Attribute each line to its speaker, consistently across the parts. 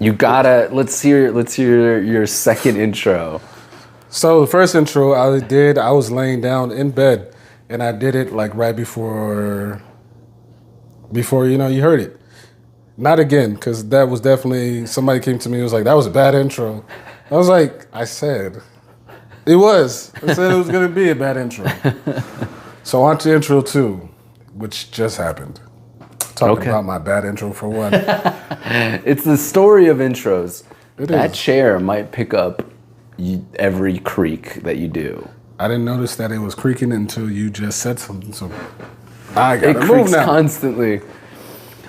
Speaker 1: You gotta let's hear your second intro.
Speaker 2: So the first intro I was laying down in bed, and I did it like right before you heard it. Not again, because that was definitely, somebody came to me and was like, that was a bad intro. I was like, I said it was going to be a bad intro. So on to intro 2, which just happened. Talking about my bad intro for one.
Speaker 1: It's the story of intros. That
Speaker 2: is.
Speaker 1: chair might pick up every creak that you do.
Speaker 2: I didn't notice that it was creaking until you just said something, so I got
Speaker 1: It
Speaker 2: to move
Speaker 1: creaks
Speaker 2: now.
Speaker 1: constantly.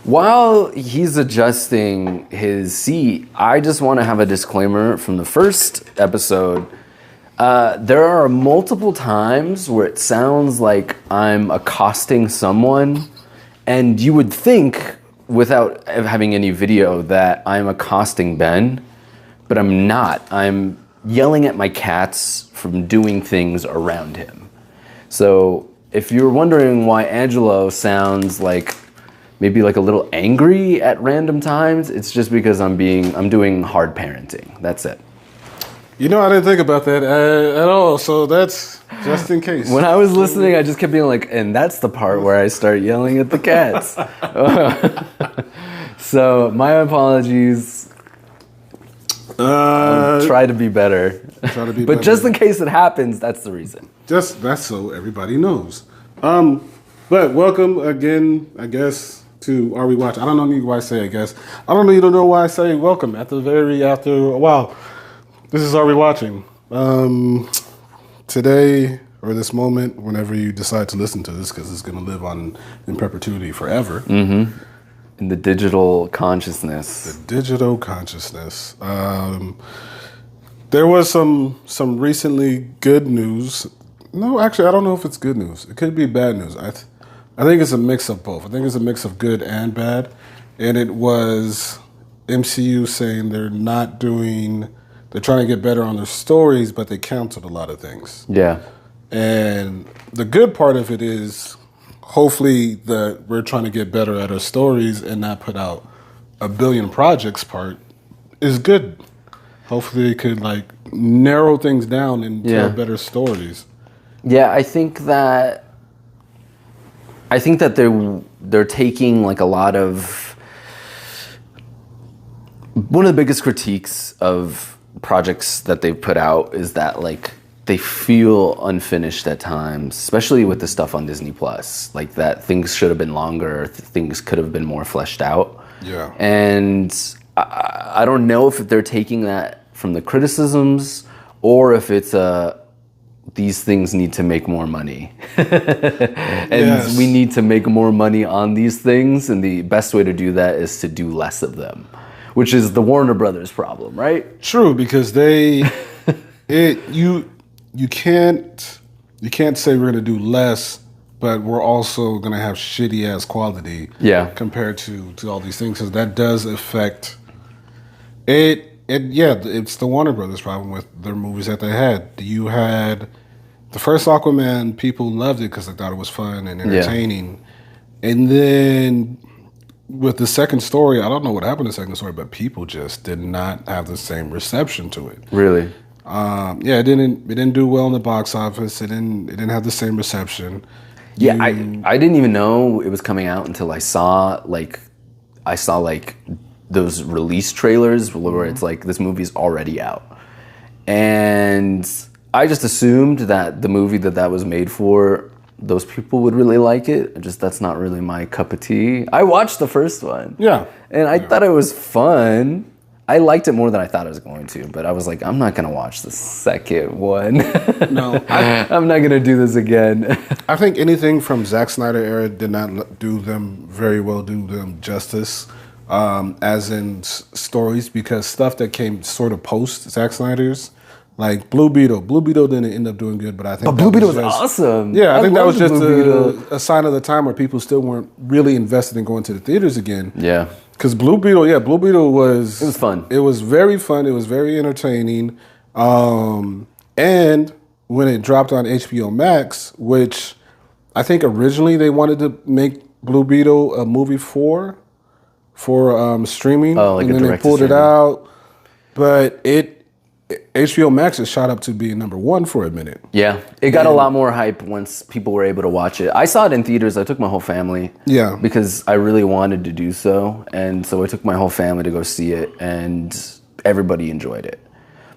Speaker 1: While he's adjusting his seat, I just want to have a disclaimer from the first episode. There are multiple times where it sounds like I'm accosting someone, and you would think, without having any video, that I'm accosting Ben, but I'm not. I'm yelling at my cats from doing things around him. So if you're wondering why Angelo sounds like maybe like a little angry at random times, it's just because I'm doing hard parenting. That's it.
Speaker 2: I didn't think about that at all, so that's just in case.
Speaker 1: When I was listening, I just kept being like, and that's the part where I start yelling at the cats. So my apologies. I'll try to be better. But just in case it happens, that's the reason.
Speaker 2: That's so everybody knows. But welcome again, I guess, to Are We Watching? I don't know why I say I guess. I don't even know why I say welcome after a while. This is Are We Watching? Today, or this moment, whenever you decide to listen to this, because it's going to live on in perpetuity forever.
Speaker 1: Mm-hmm. In the digital consciousness.
Speaker 2: The digital consciousness. There was some recently good news. No, actually, I don't know if it's good news. It could be bad news. I think it's a mix of both. I think it's a mix of good and bad. And it was MCU saying they're trying to get better on their stories, but they canceled a lot of things.
Speaker 1: Yeah.
Speaker 2: And the good part of it is hopefully that we're trying to get better at our stories and not put out a billion projects part is good. Hopefully they could narrow things down and tell better stories.
Speaker 1: Yeah, I think that they're taking a lot of, one of the biggest critiques of projects that they've put out is that they feel unfinished at times, especially with the stuff on Disney Plus. That things should have been longer, things could have been more fleshed out.
Speaker 2: Yeah.
Speaker 1: And I don't know if they're taking that from the criticisms or if it's these things need to make more money. And we need to make more money on these things, and the best way to do that is to do less of them, which is the Warner Brothers problem, right?
Speaker 2: True, because you can't say we're going to do less, but we're also going to have shitty ass quality.
Speaker 1: Yeah.
Speaker 2: Compared to all these things, because that does affect it. It's the Warner Brothers problem with their movies that they had. You had the first Aquaman, people loved it because they thought it was fun and entertaining. Yeah. And then with the second story, I don't know what happened to the second story, but people just did not have the same reception to it.
Speaker 1: Really?
Speaker 2: It didn't do well in the box office. It didn't have the same reception.
Speaker 1: Yeah, I didn't even know it was coming out until I saw those release trailers where it's this movie's already out. And I just assumed that the movie that was made for, those people would really like it. That's not really my cup of tea. I watched the first one.
Speaker 2: Yeah.
Speaker 1: And I thought it was fun. I liked it more than I thought I was going to, but I was like, I'm not going to watch the second one.
Speaker 2: No.
Speaker 1: I'm not going to do this again.
Speaker 2: I think anything from Zack Snyder era did not do them justice, as in stories, because stuff that came sort of post Zack Snyder's, like Blue Beetle. Blue Beetle didn't end up doing good, but I think
Speaker 1: Blue Beetle was awesome.
Speaker 2: Yeah, I think that was just a sign of the time where people still weren't really invested in going to the theaters again.
Speaker 1: Yeah.
Speaker 2: Because Blue Beetle was...
Speaker 1: It was fun.
Speaker 2: It was very fun. It was very entertaining. And when it dropped on HBO Max, which I think originally they wanted to make Blue Beetle a movie for for streaming,
Speaker 1: Oh, like
Speaker 2: and
Speaker 1: a
Speaker 2: then they
Speaker 1: direct to
Speaker 2: pulled it
Speaker 1: streaming.
Speaker 2: out. But HBO Max has shot up to being number one for a minute.
Speaker 1: Yeah, it got a lot more hype once people were able to watch it. I saw it in theaters. I took my whole family.
Speaker 2: Yeah.
Speaker 1: Because I really wanted to do so, and so I took my whole family to go see it, and everybody enjoyed it.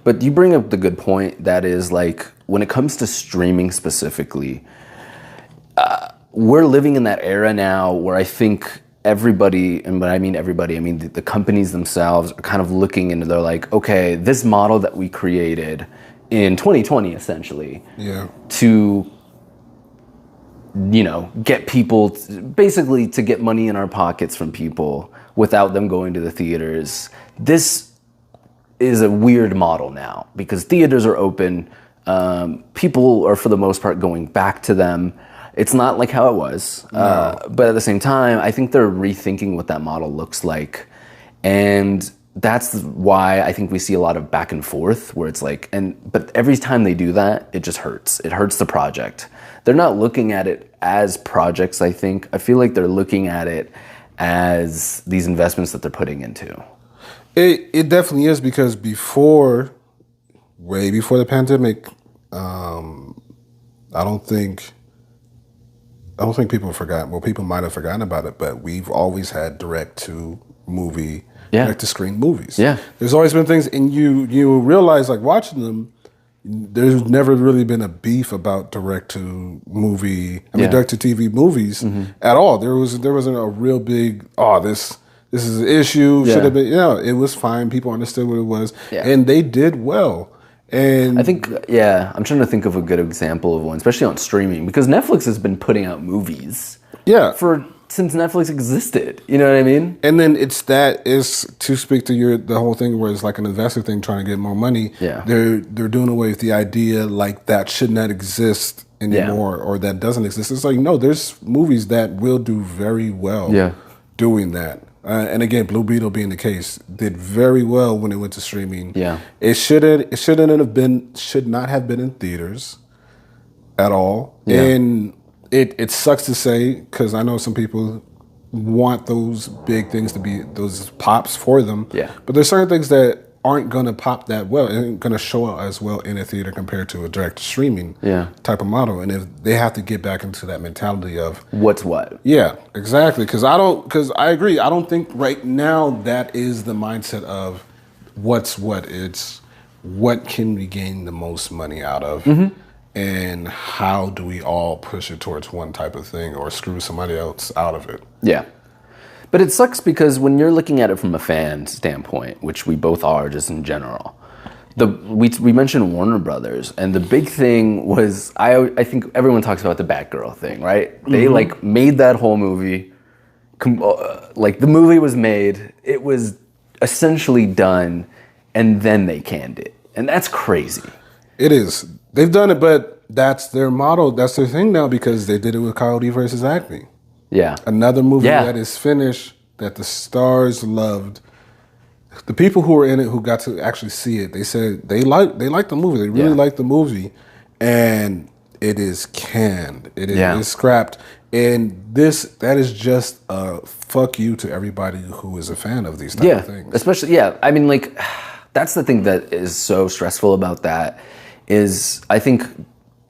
Speaker 1: But you bring up the good point. That is, like, when it comes to streaming specifically, we're living in that era now where I think everybody, and when I mean everybody, I mean the companies themselves are kind of looking into, they're like, okay, this model that we created in 2020, essentially,
Speaker 2: Yeah.
Speaker 1: to, you know, get people, basically to get money in our pockets from people without them going to the theaters. This is a weird model now because theaters are open. People are, for the most part, going back to them. It's not like how it was. But at the same time, I think they're rethinking what that model looks like. And that's why I think we see a lot of back and forth where it's like, but every time they do that, it just hurts. It hurts the project. They're not looking at it as projects, I think. I feel like they're looking at it as these investments that they're putting into.
Speaker 2: It definitely is, because way before the pandemic, I don't think people forgot. Well, people might have forgotten about it, but we've always had direct to screen movies.
Speaker 1: Yeah.
Speaker 2: There's always been things, and you realize, like, watching them, there's never really been a beef about direct to TV movies at all. There wasn't a real big, this is an issue, should have been, it was fine. People understood what it was, and they did well. And
Speaker 1: I think, I'm trying to think of a good example of one, especially on streaming, because Netflix has been putting out movies since Netflix existed. You know what I mean?
Speaker 2: And then is to speak to the whole thing where it's like an investor thing trying to get more money.
Speaker 1: Yeah.
Speaker 2: They're doing away with the idea like that should not exist anymore or that doesn't exist. It's like, no, there's movies that will do very well doing that. And again, Blue Beetle being the case, did very well when it went to streaming.
Speaker 1: Yeah.
Speaker 2: It should not have been in theaters at all.
Speaker 1: Yeah.
Speaker 2: And it sucks to say, because I know some people want those big things to be those pops for them.
Speaker 1: Yeah.
Speaker 2: But there's certain things that aren't going to pop that well, and going to show up as well in a theater compared to a direct streaming type of model. And if they have to get back into that mentality of
Speaker 1: what's what.
Speaker 2: Yeah, exactly. Because I agree. I don't think right now that is the mindset of what's what. It's what can we gain the most money out of, and how do we all push it towards one type of thing or screw somebody else out of it.
Speaker 1: Yeah. But it sucks because when you're looking at it from a fan standpoint, which we both are just in general, we mentioned Warner Brothers, and the big thing was, I think everyone talks about the Batgirl thing, right? They like made that whole movie, like the movie was made, it was essentially done, and then they canned it. And that's crazy.
Speaker 2: It is. They've done it, but that's their model. That's their thing now, because they did it with Coyote versus Acme.
Speaker 1: Yeah.
Speaker 2: Another movie that is finished, that the stars loved. The people who were in it, who got to actually see it, they said they liked the movie. They really liked the movie, and it is canned. It is scrapped. And that is just a fuck you to everybody who is a fan of these type of things.
Speaker 1: Especially, I mean, like, that's the thing that is so stressful about that is, I think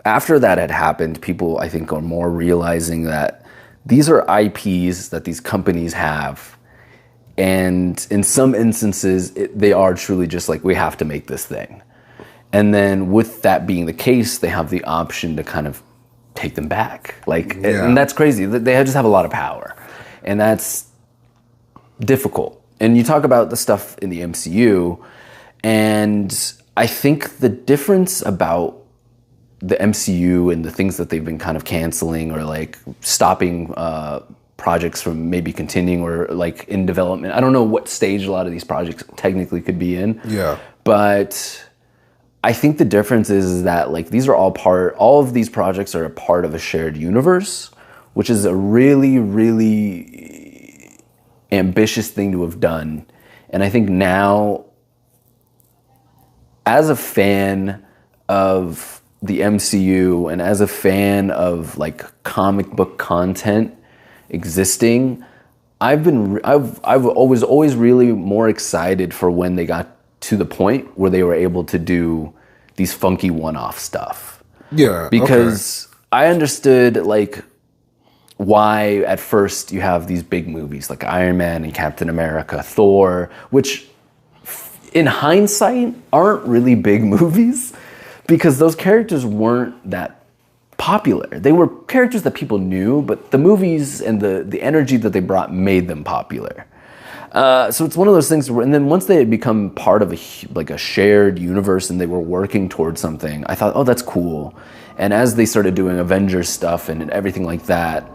Speaker 1: after that had happened, people, I think, are more realizing that these are IPs that these companies have, and in some instances, they are truly just like, we have to make this thing. And then with that being the case, they have the option to kind of take them back. And that's crazy. They just have a lot of power, and that's difficult. And you talk about the stuff in the MCU, and I think the difference about the MCU and the things that they've been kind of canceling or like stopping projects from maybe continuing or like in development. I don't know what stage a lot of these projects technically could be in.
Speaker 2: Yeah.
Speaker 1: But I think the difference is that like these are all of these projects are a part of a shared universe, which is a really, really ambitious thing to have done. And I think now, as a fan of the MCU and as a fan of like comic book content existing, I've always really more excited for when they got to the point where they were able to do these funky one-off stuff.
Speaker 2: Yeah,
Speaker 1: because I understood like why at first you have these big movies like Iron Man and Captain America, Thor, which in hindsight aren't really big movies because those characters weren't that popular. They were characters that people knew, but the movies and the energy that they brought made them popular. So it's one of those things where, and then once they had become part of a shared universe and they were working towards something, I thought, oh, that's cool. And as they started doing Avengers stuff and everything like that,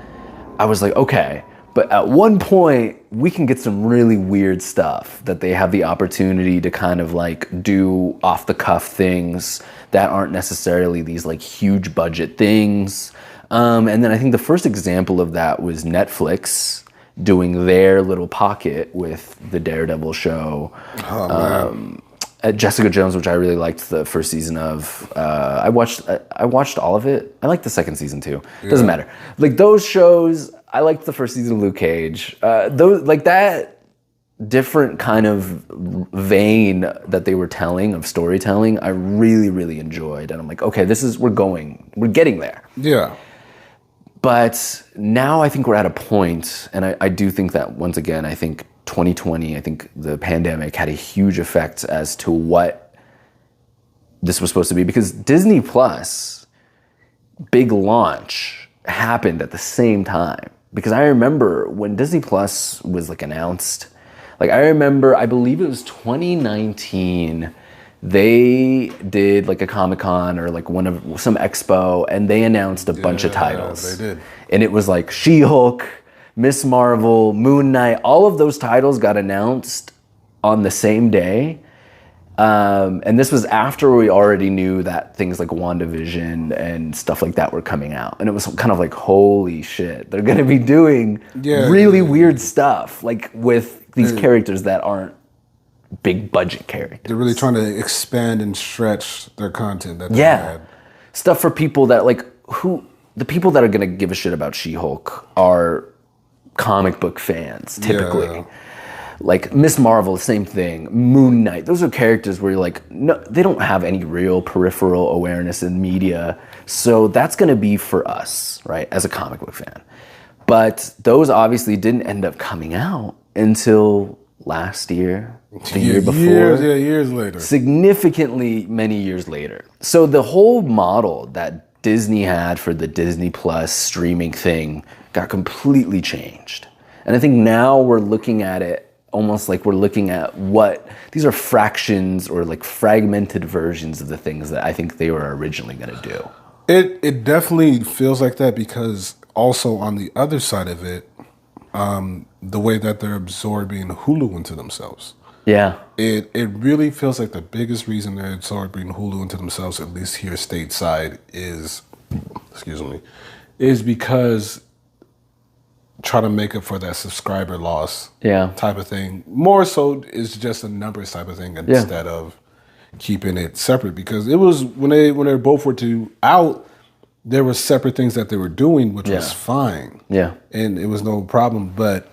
Speaker 1: I was like, okay, but at one point we can get some really weird stuff that they have the opportunity to kind of like do off the cuff things that aren't necessarily these like huge budget things. And then I think the first example of that was Netflix doing their little pocket with the Daredevil show. Jessica Jones, which I really liked the first season of. I watched all of it. I liked the second season too. Doesn't matter. Like those shows, I liked the first season of Luke Cage. Those like that different kind of vein that they were telling of storytelling, I really, really enjoyed. And I'm like, okay, we're getting there.
Speaker 2: Yeah.
Speaker 1: But now I think we're at a point, and I do think that once again, I think 2020, I think the pandemic had a huge effect as to what this was supposed to be, because Disney Plus, big launch, happened at the same time. Because I remember when Disney Plus was like announced, like I believe it was 2019, they did like a Comic-Con or like some expo, and they announced a bunch of titles.
Speaker 2: They did.
Speaker 1: And it was like She-Hulk, Miss Marvel, Moon Knight, all of those titles got announced on the same day. And this was after we already knew that things like WandaVision and stuff like that were coming out. And it was kind of like, holy shit, they're going to be doing really weird stuff like with these characters that aren't big budget characters.
Speaker 2: They're really trying to expand and stretch their content that they had.
Speaker 1: Stuff for people that like, the people that are going to give a shit about She-Hulk are comic book fans, typically. Yeah. Like Miss Marvel, same thing. Moon Knight, those are characters where you're like, no, they don't have any real peripheral awareness in media. So that's going to be for us, right, as a comic book fan. But those obviously didn't end up coming out until last year, the year before.
Speaker 2: Years later.
Speaker 1: Significantly many years later. So the whole model that Disney had for the Disney Plus streaming thing got completely changed. And I think now we're looking at it almost like we're looking at these are fractions or like fragmented versions of the things that I think they were originally going to do.
Speaker 2: It definitely feels like that, because also on the other side of it, the way that they're absorbing Hulu into themselves.
Speaker 1: Yeah.
Speaker 2: It really feels like the biggest reason they're absorbing Hulu into themselves, at least here stateside, is because try to make up for that subscriber loss type of thing. More so is just a numbers type of thing instead of keeping it separate, because it was when they both were out, there were separate things that they were doing, which was fine. Yeah. And it was no problem. But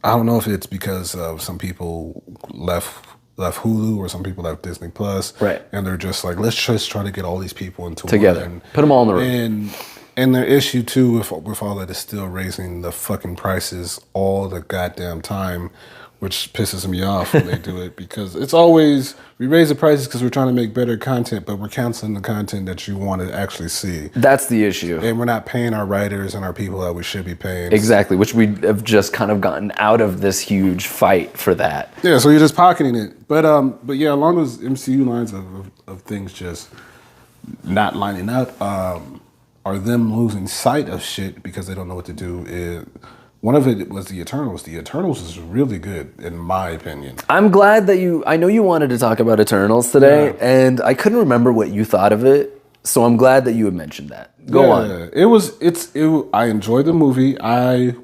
Speaker 2: I don't know if it's because of some people left Hulu or some people left Disney Plus.
Speaker 1: Right.
Speaker 2: And they're just like, let's just try to get all these people into
Speaker 1: together.
Speaker 2: One and
Speaker 1: put them all in the room.
Speaker 2: And the issue too with all that is still raising the fucking prices all the goddamn time, which pisses me off when they do it, because it's always, we raise the prices because we're trying to make better content, but we're canceling the content that you want to actually see.
Speaker 1: That's the issue.
Speaker 2: And we're not paying our writers and our people that we should be paying.
Speaker 1: Exactly, which we have just kind of gotten out of this huge fight for that.
Speaker 2: Yeah, so you're just pocketing it. But yeah, along those MCU lines of things just not lining up, are them losing sight of shit because they don't know what to do. One of it was the Eternals. The Eternals is really good, in my opinion. I'm glad that
Speaker 1: I know you wanted to talk about Eternals today, and I couldn't remember what you thought of it, so I'm glad that you had mentioned that. Go on.
Speaker 2: I enjoyed the movie.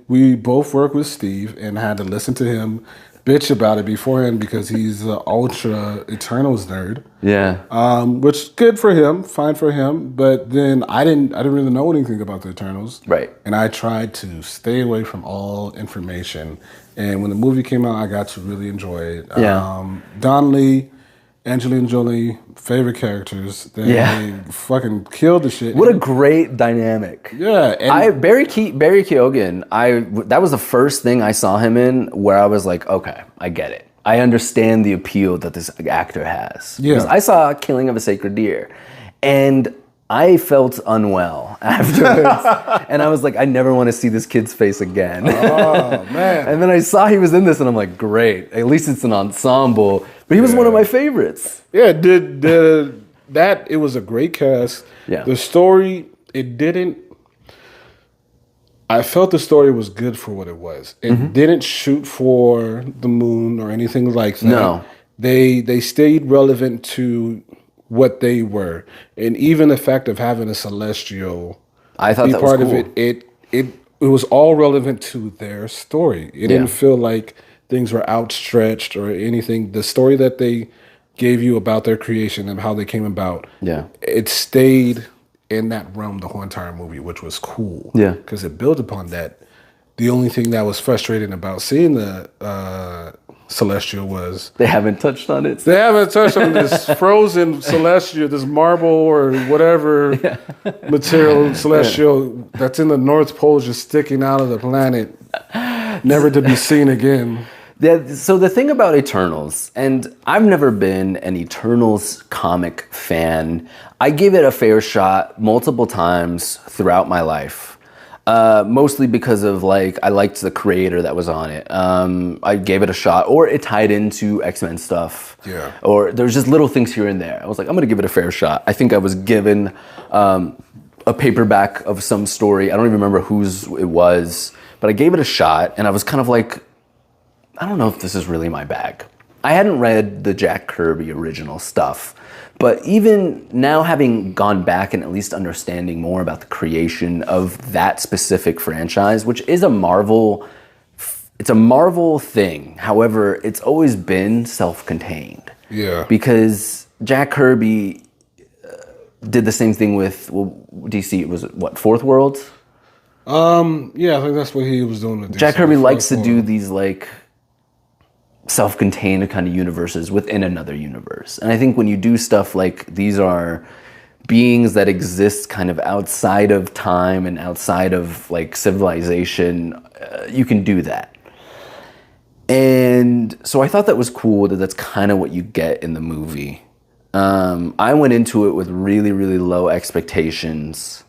Speaker 2: We both worked with Steve and had to listen to him bitch about it beforehand because he's an ultra Eternals nerd.
Speaker 1: Yeah.
Speaker 2: Which good for him, fine for him. But then I didn't really know anything about the Eternals.
Speaker 1: Right.
Speaker 2: And I tried to stay away from all information. And when the movie came out, I got to really enjoy it.
Speaker 1: Yeah.
Speaker 2: Don Lee, Angelina Jolie, favorite characters. They fucking killed the shit.
Speaker 1: What a great dynamic.
Speaker 2: Yeah. And
Speaker 1: Barry Keoghan, that was the first thing I saw him in where I was like, okay, I get it. I understand the appeal that this actor has.
Speaker 2: Yeah.
Speaker 1: Because I saw Killing of a Sacred Deer, and I felt unwell afterwards. And I was like, I never want to see this kid's face again.
Speaker 2: oh, man.
Speaker 1: And then I saw he was in this, and I'm like, great. At least it's an ensemble. But he was one of my favorites.
Speaker 2: Yeah, it was a great cast.
Speaker 1: Yeah.
Speaker 2: The story, I felt the story was good for what it was. It didn't shoot for the moon or anything like that.
Speaker 1: No.
Speaker 2: They stayed relevant to what they were. And even the fact of having a celestial
Speaker 1: I thought
Speaker 2: be
Speaker 1: that was
Speaker 2: part
Speaker 1: cool.
Speaker 2: of it was all relevant to their story. It didn't feel like things were outstretched or anything. The story that they gave you about their creation and how they came about, it stayed in that realm the whole entire movie, which was cool.
Speaker 1: Yeah.
Speaker 2: Because it built upon that. The only thing that was frustrating about seeing the Celestial was
Speaker 1: They haven't touched on it.
Speaker 2: they haven't touched on this frozen Celestial, this marble or whatever material Celestial that's in the North Pole just sticking out of the planet, never to be seen again.
Speaker 1: Yeah, so the thing about Eternals, and I've never been an Eternals comic fan. I gave it a fair shot multiple times throughout my life. Mostly because of I liked the creator that was on it. I gave it a shot, or it tied into X-Men stuff.
Speaker 2: Yeah.
Speaker 1: Or there's just little things here and there. I was like, I'm gonna give it a fair shot. I think I was given a paperback of some story. I don't even remember whose it was, but I gave it a shot, and I was kind of like, I don't know if this is really my bag. I hadn't read the Jack Kirby original stuff, but even now having gone back and at least understanding more about the creation of that specific franchise, which is it's a Marvel thing. However, it's always been self-contained.
Speaker 2: Yeah.
Speaker 1: Because Jack Kirby did the same thing with DC. It was Fourth World?
Speaker 2: Yeah, I think that's what he was doing with
Speaker 1: Jack Kirby likes to do
Speaker 2: World.
Speaker 1: these self-contained kind of universes within another universe. And I think when you do stuff like these are beings that exist kind of outside of time and outside of civilization, you can do that. And so I thought that was cool that that's kind of what you get in the movie. I went into it with really, really low expectations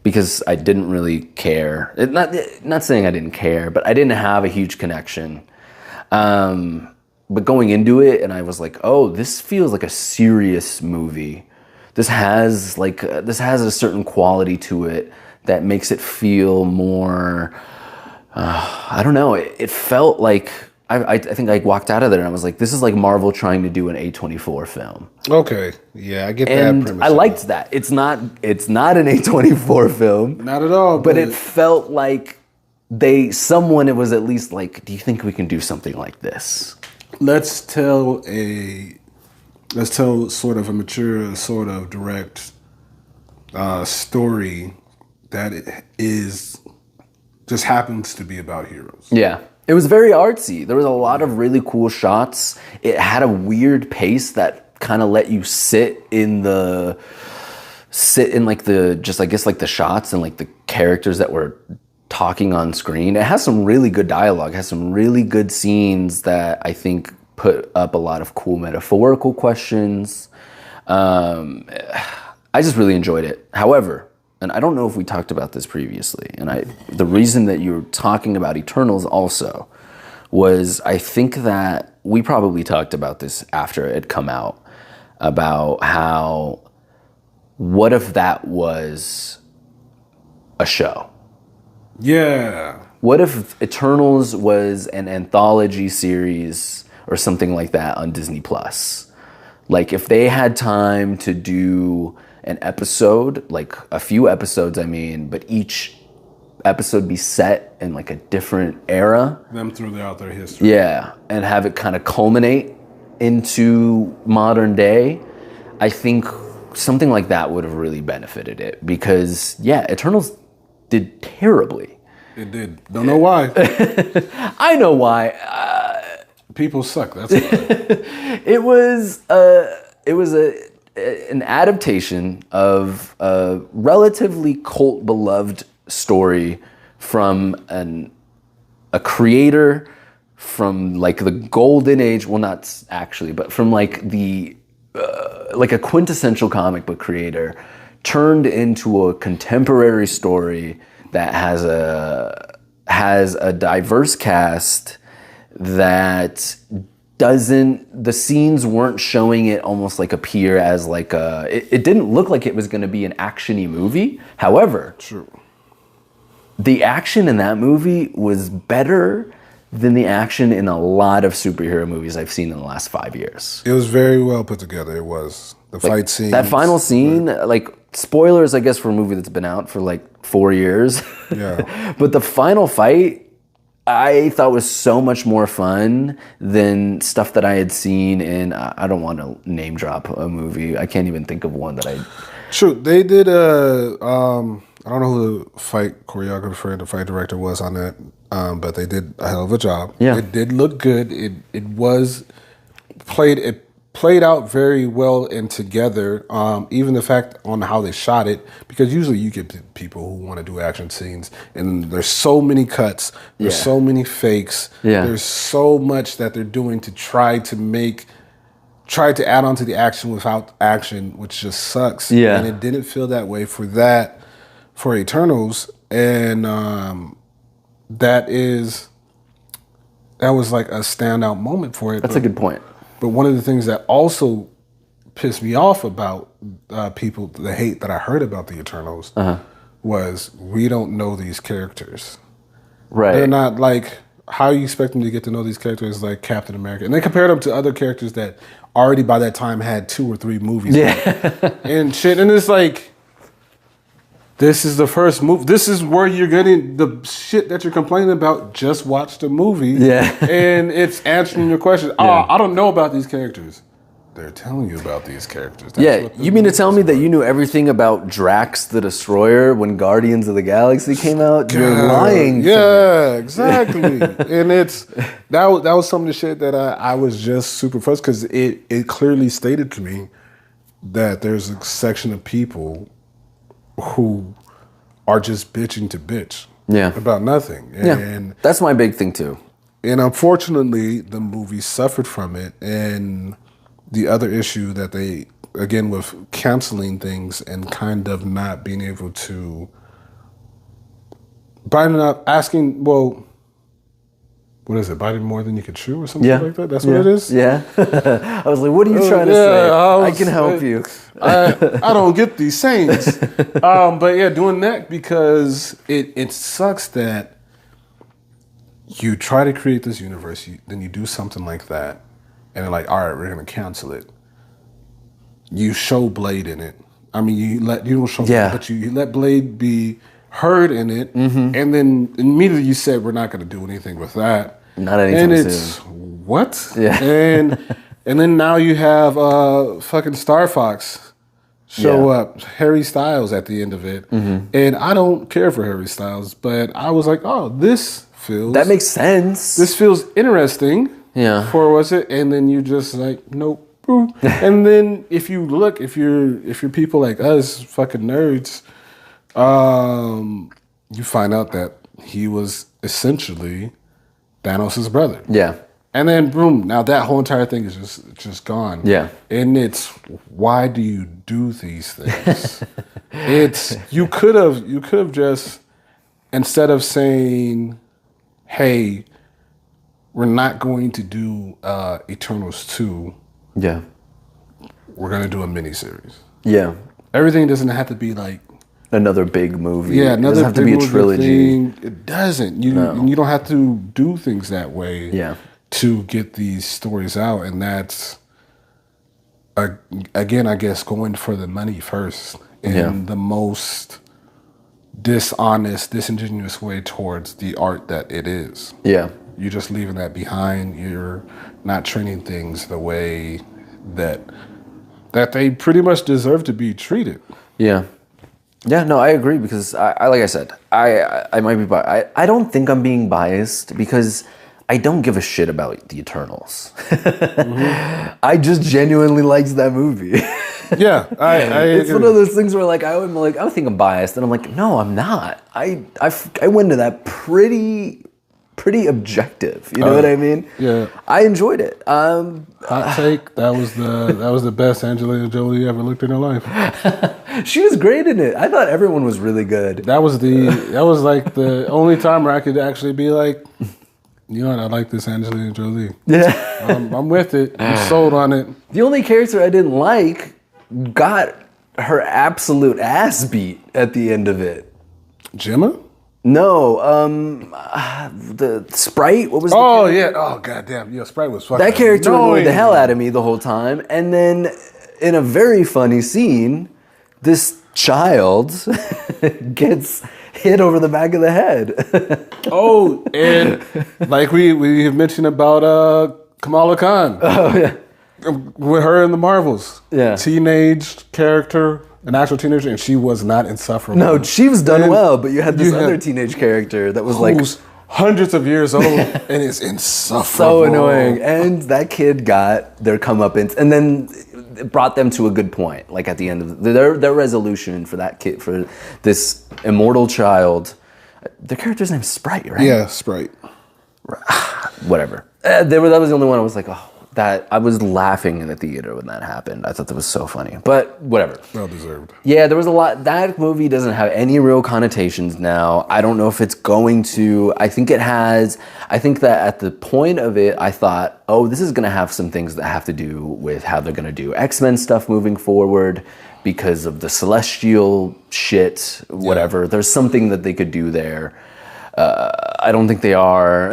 Speaker 1: because I didn't really care. Not saying I didn't care, but I didn't have a huge connection. But going into it, and I was like, oh, this feels like a serious movie. This has a certain quality to it that makes it feel more, I don't know, it felt like, I think I walked out of there and I was like, this is like Marvel trying to do an A24 film.
Speaker 2: Okay, yeah, I get that
Speaker 1: And
Speaker 2: premise.
Speaker 1: I liked that. It's not an A24 film.
Speaker 2: Not at all,
Speaker 1: But it felt like someone it was at least like, do you think we can do something like this?
Speaker 2: Let's tell sort of a mature, sort of direct story that just happens to be about heroes.
Speaker 1: Yeah. It was very artsy. There was a lot of really cool shots. It had a weird pace that kind of let you sit in the shots and the characters that were talking on screen. It has some really good dialogue. It has some really good scenes that I think put up a lot of cool metaphorical questions. I just really enjoyed it. However, and I don't know if we talked about this previously, and the reason that you're talking about Eternals also was I think that we probably talked about this after it had come out, about how, what if that was a show?
Speaker 2: Yeah.
Speaker 1: What if Eternals was an anthology series or something like that on Disney Plus? Like if they had time to do an episode, like a few episodes, but each episode be set in like a different era.
Speaker 2: Them throughout their history.
Speaker 1: Yeah, and have it kind of culminate into modern day. I think something like that would have really benefited it because, yeah, Eternals did terribly.
Speaker 2: It did. Don't know why.
Speaker 1: I know why.
Speaker 2: People suck. That's why.
Speaker 1: It was an adaptation of a relatively cult beloved story from a creator from like the golden age. Well, not actually, but from like the like a quintessential comic book creator turned into a contemporary story that has a diverse cast that the scenes weren't showing it almost like appear as like it didn't look like it was going to be an action-y movie. However,
Speaker 2: True.
Speaker 1: the action in that movie was better than the action in a lot of superhero movies I've seen in the last 5 years.
Speaker 2: It was very well put together. It was. The fight scene.
Speaker 1: That final scene, like, spoilers, I guess, for a movie that's been out for like 4 years.
Speaker 2: Yeah.
Speaker 1: But the final fight, I thought was so much more fun than stuff that I had seen in, I don't want to name drop a movie. I can't even think of one that I...
Speaker 2: True. They did I don't know who the fight choreographer and the fight director was on that, but they did a hell of a job.
Speaker 1: Yeah.
Speaker 2: It did look good. It played out very well and together. Even the fact on how they shot it, because usually you get people who want to do action scenes, and there's so many cuts, there's so many fakes, there's so much that they're doing to try to add on to the action without action, which just sucks.
Speaker 1: Yeah.
Speaker 2: And it didn't feel that way for Eternals, and that was like a standout moment for it.
Speaker 1: That's a good point.
Speaker 2: But one of the things that also pissed me off about people, the hate that I heard about the Eternals, was we don't know these characters.
Speaker 1: Right.
Speaker 2: They're not like, how you expect them to get to know these characters like Captain America? And they compared them to other characters that already by that time had 2 or 3 movies. And shit. And it's like, this is the first movie. This is where you're getting the shit that you're complaining about. Just watch the movie.
Speaker 1: Yeah.
Speaker 2: And it's answering your question. Oh, I don't know about these characters. They're telling you about these characters. That's
Speaker 1: You mean to tell me that you knew everything about Drax the Destroyer when Guardians of the Galaxy came out? You're lying.
Speaker 2: Yeah, exactly. And that was some of the shit that I was just super frustrated because it clearly stated to me that there's a section of people who are just bitching to bitch about nothing. And
Speaker 1: that's my big thing too.
Speaker 2: And unfortunately, the movie suffered from it. And the other issue that they, again, with canceling things and kind of not being able to, biting up, asking, well, what is it, biting more than you can chew or something like that? That's what it is?
Speaker 1: Yeah. I was like, what are you trying to say? I can help you.
Speaker 2: I don't get these sayings. But yeah, doing that because it sucks that you try to create this universe, then you do something like that, and they're like, all right, we're going to cancel it. You show Blade in it. I mean, you don't show Blade, but you let Blade be heard in it, and then immediately you said, we're not going to do anything with that.
Speaker 1: Not anytime
Speaker 2: soon. And it's, what? Yeah. And then now you have fucking Star Fox show up, Harry Styles at the end of it. And I don't care for Harry Styles, but I was like, oh, that makes sense. This feels interesting.
Speaker 1: Yeah.
Speaker 2: Was it? And then you just like, nope. And then if you look, if you're people like us, fucking nerds, you find out that he was essentially Thanos' brother. Yeah. And then boom, now that whole entire thing is just gone. Yeah. And it's, why do you do these things? you could have just, instead of saying, hey, we're not going to do Eternals 2. Yeah. We're going to do a miniseries. Yeah. Everything doesn't have to be like another big movie. Yeah, another, it doesn't have to be a trilogy. It doesn't. You don't have to do things that way. Yeah. To get these stories out, and that's again, I guess, going for the money first and the most dishonest, disingenuous way towards the art that it is.
Speaker 1: Yeah.
Speaker 2: You're just leaving that behind. You're not treating things the way that they pretty much deserve to be treated.
Speaker 1: Yeah. Yeah, no, I agree because I like I said, I might be biased. I don't think I'm being biased because I don't give a shit about the Eternals. I just genuinely liked that movie.
Speaker 2: Yeah,
Speaker 1: It's one of those things where like I think I'm biased, and I'm like, no, I'm not. I went into that pretty objective. You know what I mean?
Speaker 2: Yeah.
Speaker 1: I enjoyed it.
Speaker 2: Hot take. That was the best Angelina Jolie ever looked in her life.
Speaker 1: She was great in it. I thought everyone was really good.
Speaker 2: That was like the only time where I could actually be like, you know what, I like this Angelina Jolie.
Speaker 1: Yeah.
Speaker 2: I'm with it. I'm sold on it.
Speaker 1: The only character I didn't like got her absolute ass beat at the end of it.
Speaker 2: Gemma?
Speaker 1: No, the Sprite. What was?
Speaker 2: Oh yeah. Oh goddamn. Yeah, Sprite was fucking.
Speaker 1: That character
Speaker 2: annoying.
Speaker 1: annoyed the hell out of me the whole time, and then in a very funny scene, this child gets hit over the back of the head.
Speaker 2: Oh, and like we have mentioned about Kamala Khan.
Speaker 1: Oh yeah.
Speaker 2: With her in the Marvels.
Speaker 1: Yeah.
Speaker 2: Teenage character, an actual teenager, and she was not insufferable.
Speaker 1: No, she was done
Speaker 2: And
Speaker 1: well, but you had this
Speaker 2: you had-
Speaker 1: other teenage character that was like
Speaker 2: who's hundreds of years old and is insufferable.
Speaker 1: so annoying. And that kid got their comeuppance, and then it brought them to a good point. Like at the end of their resolution for that kid, for this immortal child. The character's name's Sprite, right?
Speaker 2: Yeah, Sprite.
Speaker 1: Whatever. That was the only one I was like, oh, that I was laughing in the theater when that happened. I thought that was so funny. But whatever.
Speaker 2: Well deserved.
Speaker 1: Yeah, there was a lot. That movie doesn't have any real connotations now. I don't know if it's going to. I think it has. I think that at the point of it, I thought, oh, this is going to have some things that have to do with how they're going to do X-Men stuff moving forward because of the Celestial shit, whatever. Yeah. There's something that they could do there. I don't think they are.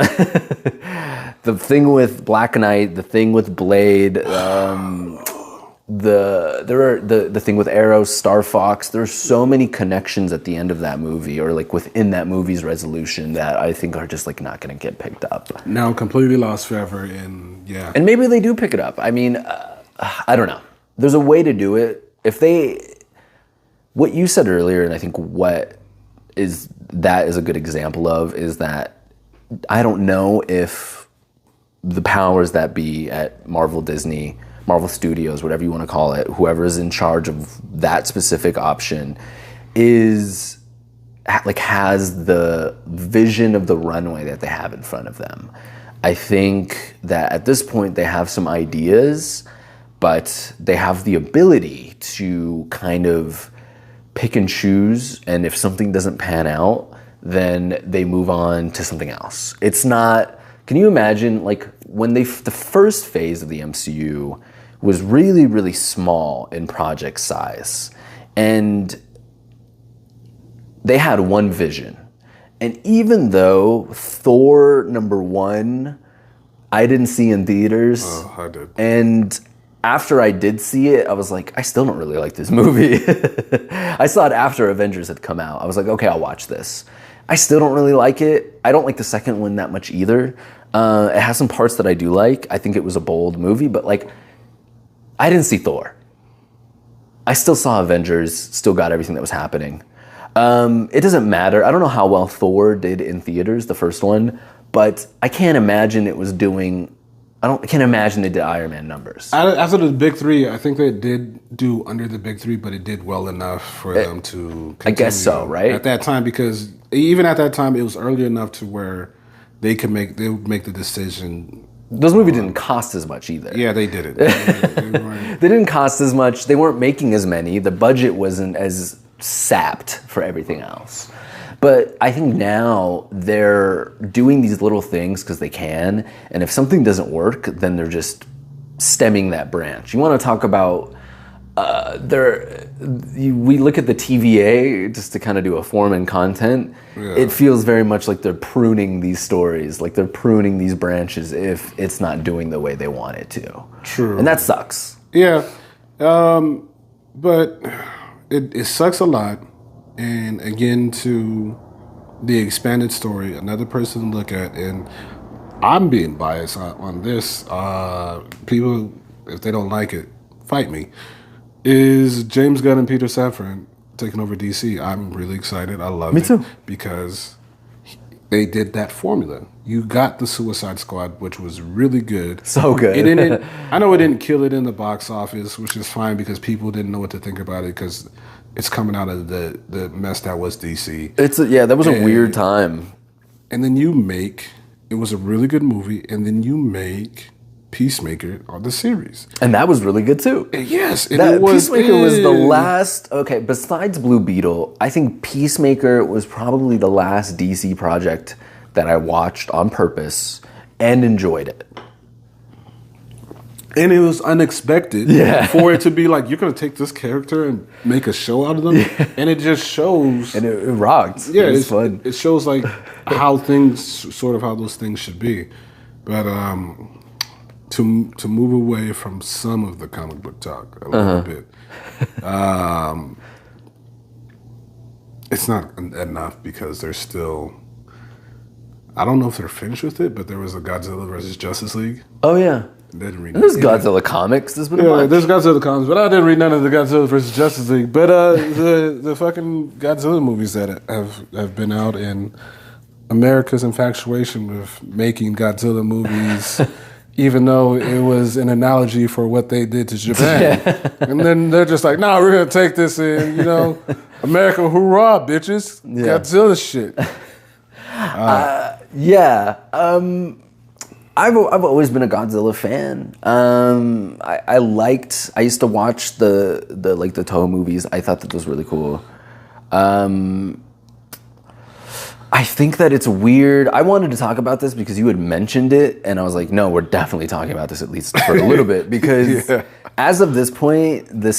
Speaker 1: The thing with Black Knight, the thing with Blade, the thing with Arrow, Star Fox. There's so many connections at the end of that movie, or like within that movie's resolution, that I think are just like not going to get picked up.
Speaker 2: Now completely lost forever, and yeah.
Speaker 1: And maybe they do pick it up. I mean, I don't know. There's a way to do it. What you said earlier, and I think what is a good example of is that I don't know if the powers that be at Marvel, Disney, Marvel Studios, whatever you want to call it, whoever is in charge of that specific option has the vision of the runway that they have in front of them. I think that at this point they have some ideas, but they have the ability to kind of pick and choose, and if something doesn't pan out, then they move on to something else. It's not, can you imagine, like, when the first phase of the MCU was really, really small in project size, and they had one vision. And even though Thor #1, I didn't see in theaters.
Speaker 2: Oh, I did.
Speaker 1: And after I did see it, I was like, I still don't really like this movie. I saw it after Avengers had come out. I was like, okay, I'll watch this. I still don't really like it. I don't like the second one that much either. It has some parts that I do like. I think it was a bold movie, but like, I didn't see Thor. I still saw Avengers, still got everything that was happening. It doesn't matter. I don't know how well Thor did in theaters, the first one, but I can't imagine it was doing, I can't imagine it did Iron Man numbers.
Speaker 2: After the big three, I think they did do under the big three, but it did well enough for them to continue.
Speaker 1: I guess so, right?
Speaker 2: At that time, because even at that time, it was early enough to where they would make the decision.
Speaker 1: Those movies didn't cost as much either.
Speaker 2: Yeah, they didn't.
Speaker 1: They didn't cost as much. They weren't making as many. The budget wasn't as sapped for everything else. But I think now they're doing these little things because they can, and if something doesn't work, then they're just stemming that branch. You want to talk about we look at the TVA just to kind of do a form and content. Yeah. It feels very much like they're pruning these stories, like they're pruning these branches if it's not doing the way they want it to.
Speaker 2: True.
Speaker 1: And that sucks.
Speaker 2: Yeah. But it sucks a lot. and again to the expanded story, another person to look at, and I'm being biased on this. People, if they don't like it, fight me. Is James Gunn and Peter Safran taking over DC? I'm really excited. I love it.
Speaker 1: Me too.
Speaker 2: Because they did that formula. You got the Suicide Squad, which was really good.
Speaker 1: So good.
Speaker 2: It didn't. I know it didn't kill it in the box office, which is fine because people didn't know what to think about it because it's coming out of the mess that was DC.
Speaker 1: That was a weird time.
Speaker 2: And then it was a really good movie, and then you make Peacemaker on the series.
Speaker 1: And that was really good too.
Speaker 2: Yes,
Speaker 1: Peacemaker was the last. Okay, besides Blue Beetle, I think Peacemaker was probably the last DC project that I watched on purpose and enjoyed it.
Speaker 2: And it was unexpected for it to be like, you're going to take this character and make a show out of them? Yeah. And it just shows.
Speaker 1: And it rocked.
Speaker 2: Yeah,
Speaker 1: it was fun.
Speaker 2: It shows like how those things should be. But to move away from some of the comic book talk a little bit, it's not enough because there's still, I don't know if they're finished with it, but there was a Godzilla versus Justice League.
Speaker 1: Oh, yeah.
Speaker 2: Didn't read
Speaker 1: There's Godzilla comics. There's been a bunch.
Speaker 2: There's Godzilla comics, but I didn't read none of the Godzilla versus Justice League. But the fucking Godzilla movies that have been out, and America's infatuation with making Godzilla movies, even though it was an analogy for what they did to Japan. And then they're just like, nah, we're gonna take this in, America, hoorah, bitches, Godzilla shit.
Speaker 1: I've always been a Godzilla fan. I used to watch the Toho movies. I thought that was really cool. I think that it's weird. I wanted to talk about this because you had mentioned it, and I was like, no, we're definitely talking about this at least for a little bit because as of this point, the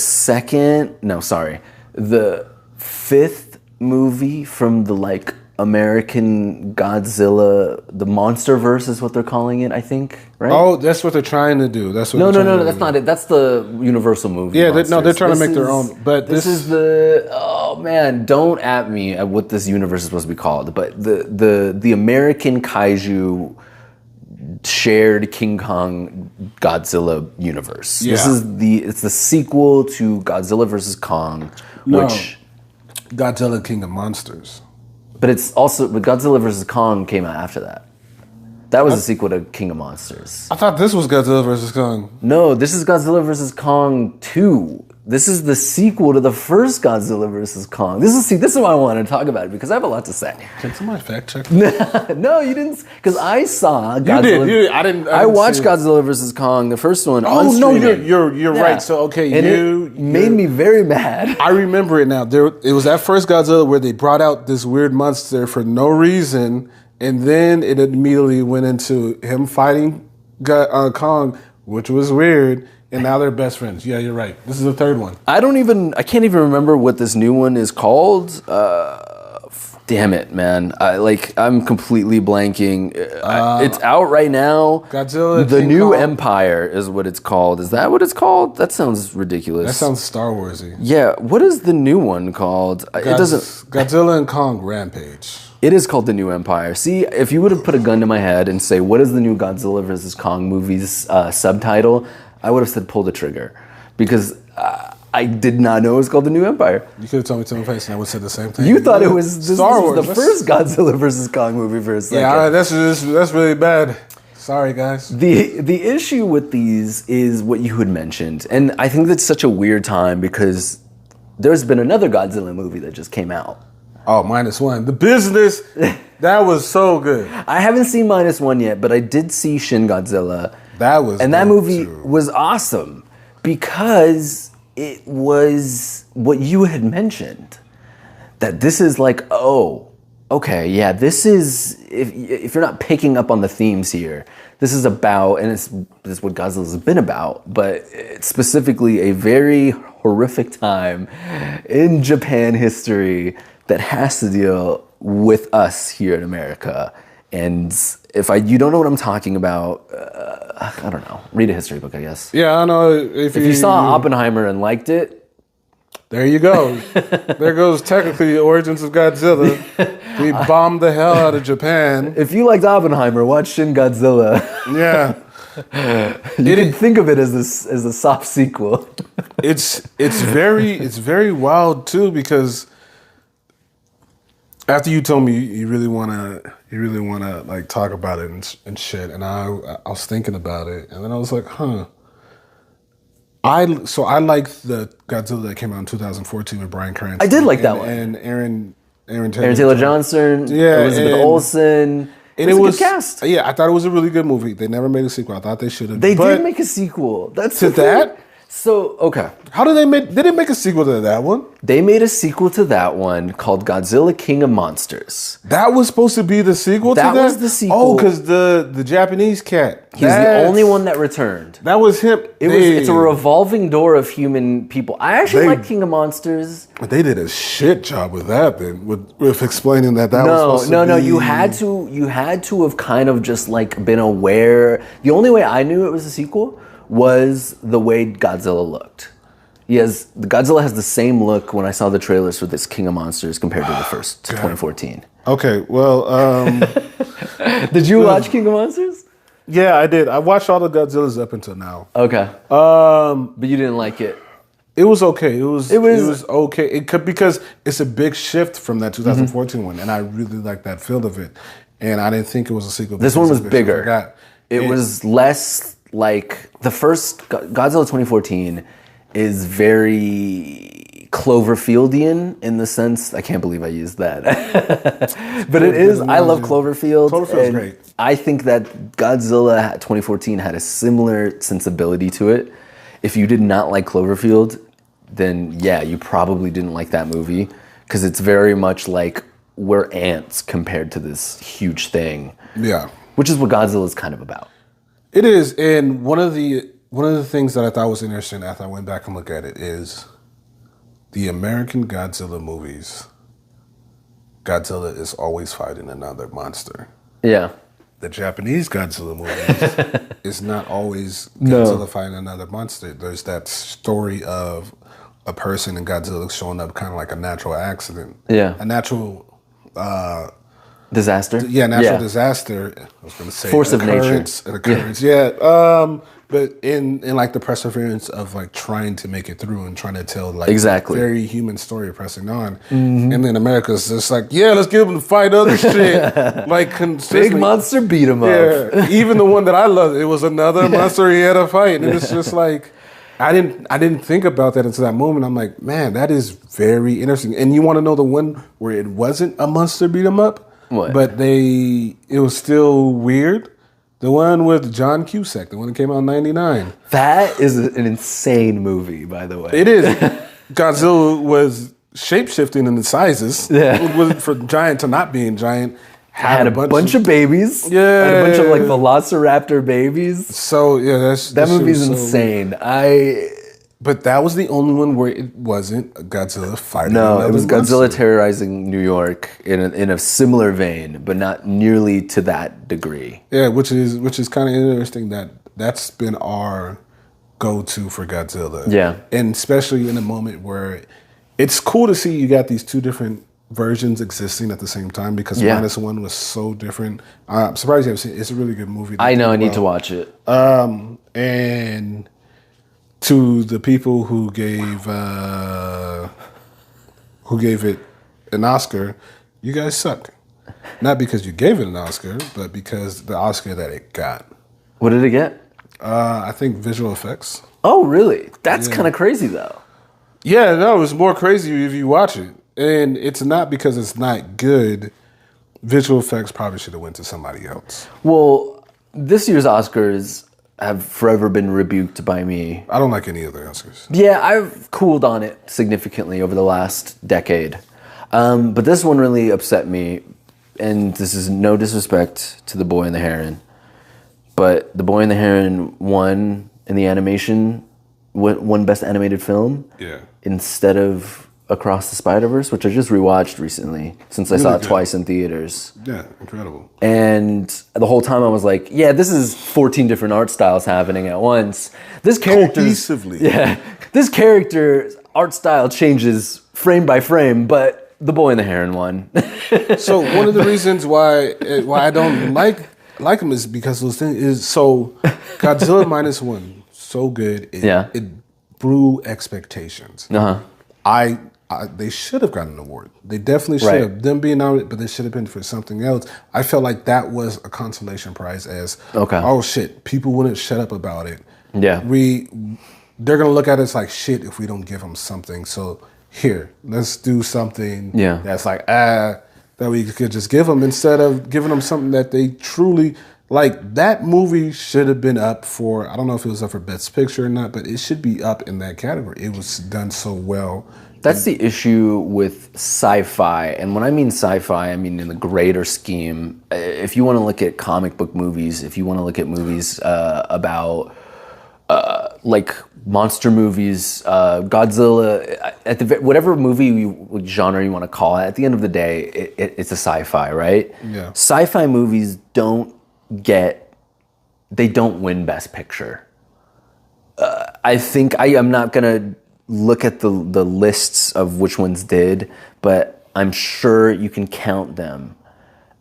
Speaker 1: fifth movie from the American Godzilla, the MonsterVerse is what they're calling it, I think, right?
Speaker 2: Oh, that's what they're trying to do. That's what
Speaker 1: No, that's not it. That's the Universal movie.
Speaker 2: Yeah, they're trying to make their own. But
Speaker 1: this is don't at me at what this universe is supposed to be called. But the American kaiju shared King Kong Godzilla universe.
Speaker 2: Yeah.
Speaker 1: It's the sequel to Godzilla vs. Kong, which
Speaker 2: Godzilla King of Monsters.
Speaker 1: But it's also, but Godzilla vs. Kong came out after that. That was the sequel to King of Monsters.
Speaker 2: I thought this was Godzilla vs. Kong.
Speaker 1: No, this is Godzilla vs. Kong 2. This is the sequel to the first Godzilla vs. Kong. This is why I want to talk about it, because I have a lot to say.
Speaker 2: Can somebody fact check?
Speaker 1: No, you didn't, because I saw Godzilla.
Speaker 2: You did. I didn't
Speaker 1: I watched Godzilla vs. Kong, the first one.
Speaker 2: Oh
Speaker 1: on
Speaker 2: no,
Speaker 1: streaming.
Speaker 2: you're right. So okay,
Speaker 1: and it made me very mad.
Speaker 2: I remember it now. It was that first Godzilla where they brought out this weird monster for no reason, and then it immediately went into him fighting Kong, which was weird. And now they're best friends. Yeah, you're right. This is the third one.
Speaker 1: I can't even remember what this new one is called. Damn it, man. I'm completely blanking. It's out right now.
Speaker 2: Godzilla.
Speaker 1: The New Empire is what it's called. Is that what it's called? That sounds ridiculous.
Speaker 2: That sounds Star Warsy.
Speaker 1: Yeah. What is the new one called? It doesn't.
Speaker 2: Godzilla and Kong Rampage.
Speaker 1: It is called The New Empire. See, if you would have put a gun to my head and say, what is the new Godzilla vs. Kong movie's subtitle? I would have said pull the trigger, because I did not know it was called The New Empire.
Speaker 2: You could have told me to my face and I would have said the same thing.
Speaker 1: You thought it was
Speaker 2: Star Wars.
Speaker 1: The first Godzilla vs. Kong movie for a second.
Speaker 2: Yeah, that's really bad. Sorry, guys.
Speaker 1: The issue with these is what you had mentioned, and I think that's such a weird time because there's been another Godzilla movie that just came out.
Speaker 2: Oh, -1. The Business. That was so good.
Speaker 1: I haven't seen -1 yet, but I did see Shin Godzilla. That movie was awesome because it was what you had mentioned. That this is like, oh, okay, yeah, this is, if you're not picking up on the themes here, this is about, and this is what Godzilla's been about, but it's specifically a very horrific time in Japan history that has to deal with us here in America. And if you don't know what I'm talking about, I don't know. Read a history book, I guess.
Speaker 2: Yeah, I know.
Speaker 1: If you saw Oppenheimer and liked it,
Speaker 2: There you go. There goes technically the origins of Godzilla. We bombed the hell out of Japan.
Speaker 1: If you liked Oppenheimer, watch Shin Godzilla.
Speaker 2: Yeah.
Speaker 1: You can think of it as a soft sequel.
Speaker 2: It's very wild too, because after you told me you really wanna like talk about it and shit, and I was thinking about it, and then I was like, huh. I like the Godzilla that came out in 2014 with Bryan Cranston.
Speaker 1: I did like that one.
Speaker 2: And Aaron
Speaker 1: Taylor Johnson,
Speaker 2: Yeah,
Speaker 1: Elizabeth Olsen.
Speaker 2: And
Speaker 1: it was a good cast.
Speaker 2: Yeah, I thought it was a really good movie. They never made a sequel. I thought they should have.
Speaker 1: They did make a sequel. That's
Speaker 2: to that.
Speaker 1: So okay.
Speaker 2: How did they make? Did they make a sequel to that one?
Speaker 1: They made a sequel to that one called Godzilla King of Monsters.
Speaker 2: That was supposed to be the sequel to that?
Speaker 1: That was the sequel.
Speaker 2: Oh, because the Japanese cat.
Speaker 1: He's the only one that returned.
Speaker 2: That was him.
Speaker 1: It's a revolving door of human people. I actually like King of Monsters.
Speaker 2: But they did a shit job with that then, with explaining that was supposed to be...
Speaker 1: No. You had to have kind of just like been aware. The only way I knew it was a sequel was the way Godzilla looked. Godzilla has the same look when I saw the trailers for this King of Monsters compared to the first 2014.
Speaker 2: Okay, well,
Speaker 1: did you watch King of Monsters?
Speaker 2: Yeah, I did. I watched all the Godzillas up until now.
Speaker 1: Okay. But you didn't like it.
Speaker 2: It was okay. It was okay. It could, because it's a big shift from that 2014 one, and I really liked that feel of it. And I didn't think it was a sequel.
Speaker 1: This one was bigger. It was less like the first Godzilla 2014 is very Cloverfieldian in the sense, I can't believe I used that. But it is, I love Cloverfield.
Speaker 2: Cloverfield's great.
Speaker 1: I think that Godzilla 2014 had a similar sensibility to it. If you did not like Cloverfield, then yeah, you probably didn't like that movie, because it's very much like we're ants compared to this huge thing.
Speaker 2: Yeah.
Speaker 1: Which is what Godzilla is kind of about. It
Speaker 2: is, and one of the things that I thought was interesting after I went back and looked at it is the American Godzilla movies. Godzilla is always fighting another monster.
Speaker 1: Yeah.
Speaker 2: The Japanese Godzilla movies is not always Godzilla fighting another monster. There's that story of a person in Godzilla showing up kind of like a natural accident.
Speaker 1: Yeah.
Speaker 2: A natural...
Speaker 1: disaster?
Speaker 2: Yeah, natural disaster. I was going to say
Speaker 1: force of nature.
Speaker 2: An occurrence, yeah. But in like the perseverance of like trying to make it through and trying to tell like very human story of pressing on. Mm-hmm. And then America's just like, yeah, let's get them to fight other shit. Like
Speaker 1: big monster beat him up.
Speaker 2: Yeah, even the one that I loved, it was another monster he had to fight. And it's just like, I didn't think about that until that moment. I'm like, man, that is very interesting. And you want to know the one where it wasn't a monster beat him up?
Speaker 1: What?
Speaker 2: But it was still weird. The one with John Cusack, the one that came out in '99.
Speaker 1: That is an insane movie, by the way.
Speaker 2: It is. Godzilla was shape-shifting in the sizes.
Speaker 1: Yeah.
Speaker 2: It was for giant to not being giant.
Speaker 1: Had a bunch of babies.
Speaker 2: Yeah.
Speaker 1: Had a bunch of like velociraptor babies.
Speaker 2: So yeah,
Speaker 1: that movie's insane.
Speaker 2: But that was the only one where it wasn't a Godzilla fighting.
Speaker 1: No, it was Godzilla terrorizing New York in a similar vein, but not nearly to that degree.
Speaker 2: Yeah, which is kind of interesting that's been our go-to for Godzilla.
Speaker 1: Yeah.
Speaker 2: And especially in a moment where it's cool to see you got these two different versions existing at the same time, because Minus One was so different. I'm surprised you haven't seen it. It's a really good movie.
Speaker 1: I know, I need to watch it.
Speaker 2: And to the people who gave it an Oscar, you guys suck. Not because you gave it an Oscar, but because the Oscar that it got.
Speaker 1: What did it get?
Speaker 2: I think visual effects.
Speaker 1: Oh, really? That's kind of crazy, though.
Speaker 2: Yeah, no, it's more crazy if you watch it. And it's not because it's not good. Visual effects probably should have went to somebody else.
Speaker 1: Well, this year's Oscars have forever been rebuked by me.
Speaker 2: I don't like any of the Oscars.
Speaker 1: Yeah, I've cooled on it significantly over the last decade. But this one really upset me. And this is no disrespect to The Boy and the Heron. But The Boy and the Heron won in the animation, won Best Animated Film.
Speaker 2: Yeah.
Speaker 1: Instead of Across the Spider-Verse, which I just rewatched recently since I saw it twice in theaters.
Speaker 2: Yeah, incredible.
Speaker 1: And the whole time I was like, yeah, this is 14 different art styles happening at once. This character...
Speaker 2: Cohesively.
Speaker 1: Yeah. This character, art style changes frame by frame, but the boy and the heron one.
Speaker 2: So one of the reasons why I don't like him is because those things is so Godzilla -1 so good. It blew expectations. They should have gotten an award. They definitely should have. Them being nominated, but they should have been for something else. I felt like that was a consolation prize. Oh shit, people wouldn't shut up about it.
Speaker 1: Yeah,
Speaker 2: they're gonna look at us like shit if we don't give them something. So here, let's do something. That's like that we could just give them instead of giving them something that they truly like. That movie should have been up for. I don't know if it was up for Best Picture or not, but it should be up in that category. It was done so well.
Speaker 1: That's the issue with sci-fi. And when I mean sci-fi, I mean in the greater scheme. If you want to look at comic book movies, if you want to look at movies about like monster movies, Godzilla, whatever genre you want to call it, at the end of the day, it's a sci-fi, right?
Speaker 2: Yeah.
Speaker 1: Sci-fi movies don't win Best Picture. I think I'm not going to look at the lists of which ones did, but I'm sure you can count them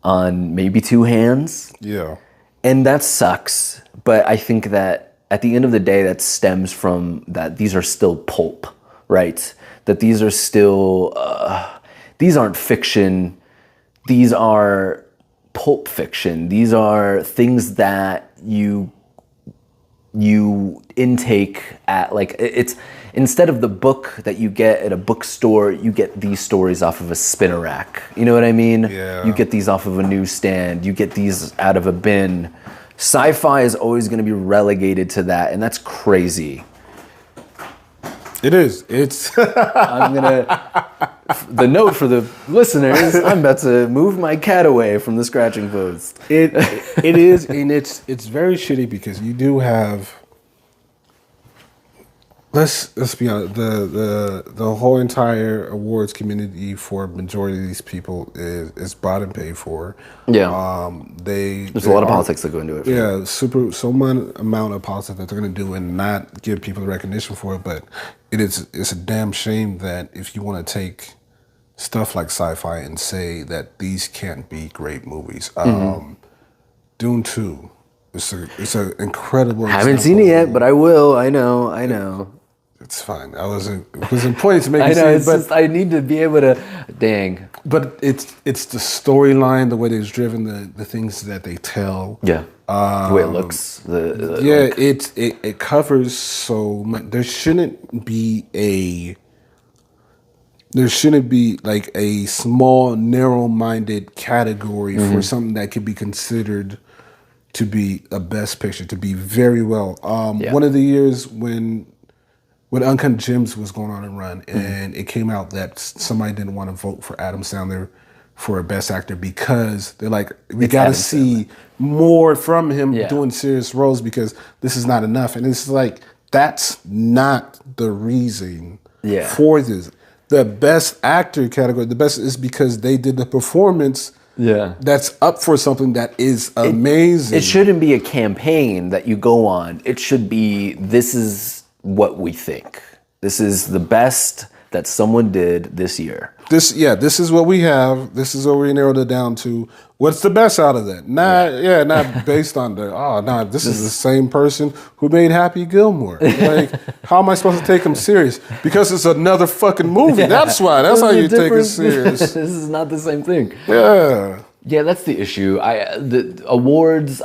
Speaker 1: on maybe two hands.
Speaker 2: Yeah.
Speaker 1: And that sucks. But I think that at the end of the day, that stems from that these are still pulp, right? That these are still, these aren't fiction. These are pulp fiction. These are things that you intake at, like, it's instead of the book that you get at a bookstore, you get these stories off of a spinner rack. You know what I mean?
Speaker 2: Yeah.
Speaker 1: You get these off of a newsstand. You get these out of a bin. Sci-fi is always going to be relegated to that, and that's crazy.
Speaker 2: It is. It's.
Speaker 1: The note for the listeners: I'm about to move my cat away from the scratching post.
Speaker 2: It is, and it's very shitty because you do have. Let's be honest. The whole entire awards community for majority of these people is bought and paid for.
Speaker 1: Yeah. There's a lot of politics that go into it.
Speaker 2: Yeah, so much amount of politics that they're going to do and not give people the recognition for it. But it's a damn shame that if you want to take stuff like sci-fi and say that these can't be great movies. Dune 2. It's an incredible.
Speaker 1: Haven't seen it yet, but I will. I know.
Speaker 2: It's fine. It was important to make.
Speaker 1: I know. It's just I need to be able to. Dang.
Speaker 2: But it's the storyline, the way it's driven, the things that they tell.
Speaker 1: Yeah. The way it looks.
Speaker 2: It covers so much. There shouldn't be like a small, narrow-minded category for something that could be considered to be a best picture, to be very well. One of the years when Uncut Gems was going on a run, and it came out that somebody didn't want to vote for Adam Sandler for a best actor because they're like, we got to see more from him doing serious roles because this is not enough. And it's like, that's not the reason for this. The best actor category, the best is because they did the performance that's up for something that is amazing.
Speaker 1: It shouldn't be a campaign that you go on. It should be, this is what we think. This is the best that someone did this year. This
Speaker 2: is what we have. This is what we narrowed it down to. What's the best out of that? Not based on this is the same person who made Happy Gilmore. Like, how am I supposed to take him serious? Because it's another fucking movie. That's why. That's how you take it serious.
Speaker 1: This is not the same thing.
Speaker 2: Yeah.
Speaker 1: Yeah, that's the issue. The awards,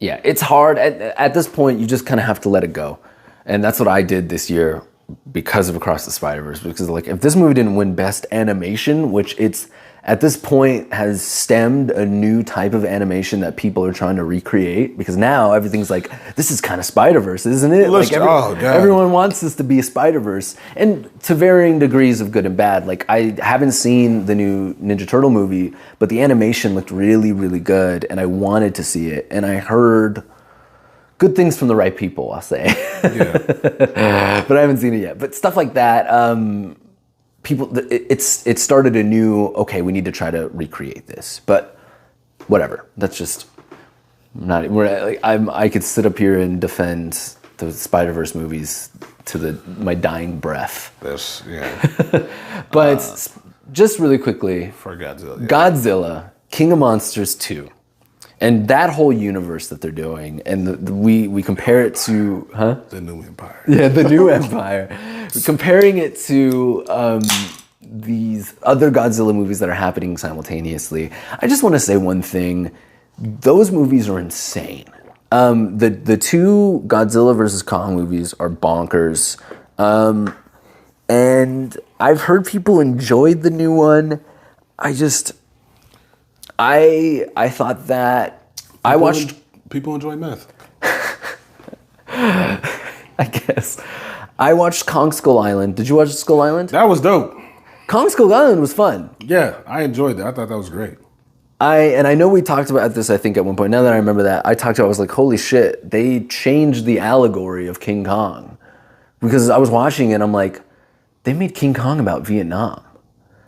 Speaker 1: it's hard. At this point, you just kind of have to let it go. And that's what I did this year because of Across the Spider-Verse. Because like, if this movie didn't win Best Animation, which it's at this point has stemmed a new type of animation that people are trying to recreate. Because now everything's like, this is kind of Spider-Verse, isn't it? Like everyone wants this to be a Spider-Verse. And to varying degrees of good and bad. Like, I haven't seen the new Ninja Turtle movie, but the animation looked really, really good. And I wanted to see it. And I heard good things from the right people, I'll say.
Speaker 2: Yeah.
Speaker 1: But I haven't seen it yet. But stuff like that, it started a new, okay, we need to try to recreate this. But whatever. That's just I could sit up here and defend the Spider-Verse movies to my dying breath.
Speaker 2: That's yeah.
Speaker 1: But just really quickly,
Speaker 2: For Godzilla. Yeah.
Speaker 1: Godzilla, King of Monsters 2. And that whole universe that they're doing, and we compare it to,
Speaker 2: The new Empire.
Speaker 1: Yeah, the new Empire. Comparing it to these other Godzilla movies that are happening simultaneously. I just want to say one thing. Those movies are insane. The two Godzilla versus Kong movies are bonkers. And I've heard people enjoyed the new one. I thought that
Speaker 2: People enjoy meth.
Speaker 1: I guess. I watched Kong Skull Island. Did you watch Skull Island?
Speaker 2: That was dope.
Speaker 1: Kong Skull Island was fun.
Speaker 2: Yeah, I enjoyed that. I thought that was great.
Speaker 1: I know we talked about this, I think, at one point. Now that I remember that, I was like, holy shit, they changed the allegory of King Kong. Because I was watching it, I'm like, they made King Kong about Vietnam.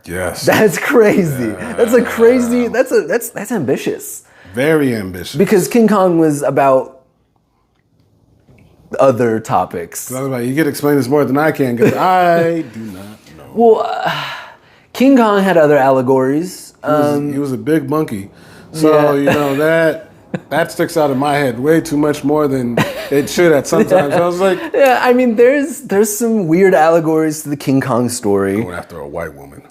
Speaker 2: Yes.
Speaker 1: That's crazy. That's a crazy, that's ambitious.
Speaker 2: Very ambitious.
Speaker 1: Because King Kong was about other topics.
Speaker 2: I was like, you can explain this more than I can because I do not know.
Speaker 1: Well, King Kong had other allegories.
Speaker 2: He was a big monkey. So, that sticks out in my head way too much more than it should at sometimes. I was like...
Speaker 1: Yeah, I mean, there's some weird allegories to the King Kong story.
Speaker 2: Going after a white woman.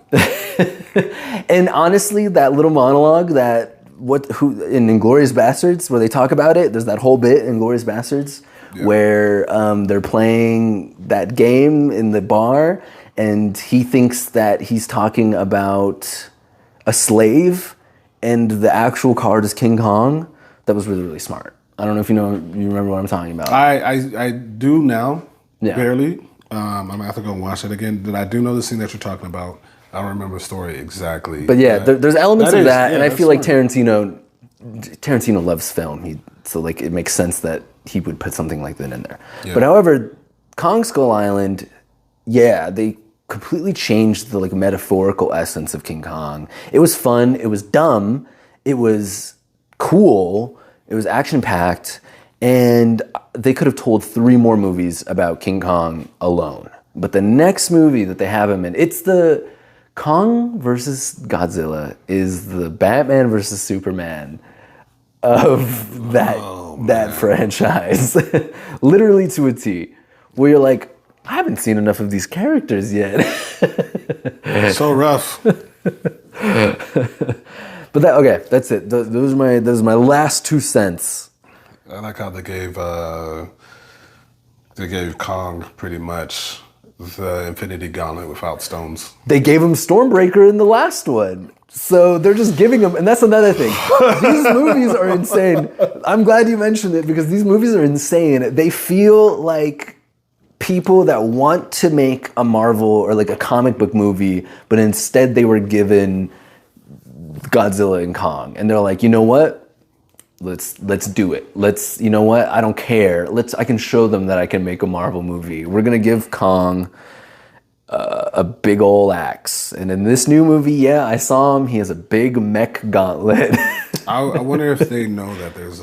Speaker 1: And honestly, that little monologue in Inglourious Bastards, where they talk about it, there's that whole bit in Inglourious Bastards where they're playing that game in the bar, and he thinks that he's talking about a slave, and the actual card is King Kong. That was really, really smart. I don't know if you remember what I'm talking about.
Speaker 2: I do now,
Speaker 1: Yeah.
Speaker 2: barely. I'm going to have to go and watch it again. But I do know the scene that you're talking about. I don't remember the story exactly.
Speaker 1: But yeah, there's elements of that, and I feel like
Speaker 2: smart.
Speaker 1: Tarantino loves film. So it makes sense that he would put something like that in there.
Speaker 2: Yeah.
Speaker 1: But however, Kong Skull Island, yeah, they completely changed the metaphorical essence of King Kong. It was fun. It was dumb. It was cool. It was action-packed. And they could have told 3 more movies about King Kong alone. But the next movie that they have him in, it's the Kong versus Godzilla is the Batman versus Superman of that franchise. Literally to a T. Where you're like, I haven't seen enough of these characters yet.
Speaker 2: So rough.
Speaker 1: But that's it. Those are my last 2 cents.
Speaker 2: I like how they gave Kong pretty much the Infinity Gauntlet without stones.
Speaker 1: They gave him Stormbreaker in the last one. So they're just giving him, and that's another thing. These movies are insane. I'm glad you mentioned it because these movies are insane. They feel like people that want to make a Marvel or a comic book movie, but instead they were given Godzilla and Kong. And they're like, you know what? Let's do it. You know what? I don't care. I can show them that I can make a Marvel movie. We're going to give Kong a big old axe. And in this new movie, I saw him. He has a big mech gauntlet.
Speaker 2: I wonder if they know that there's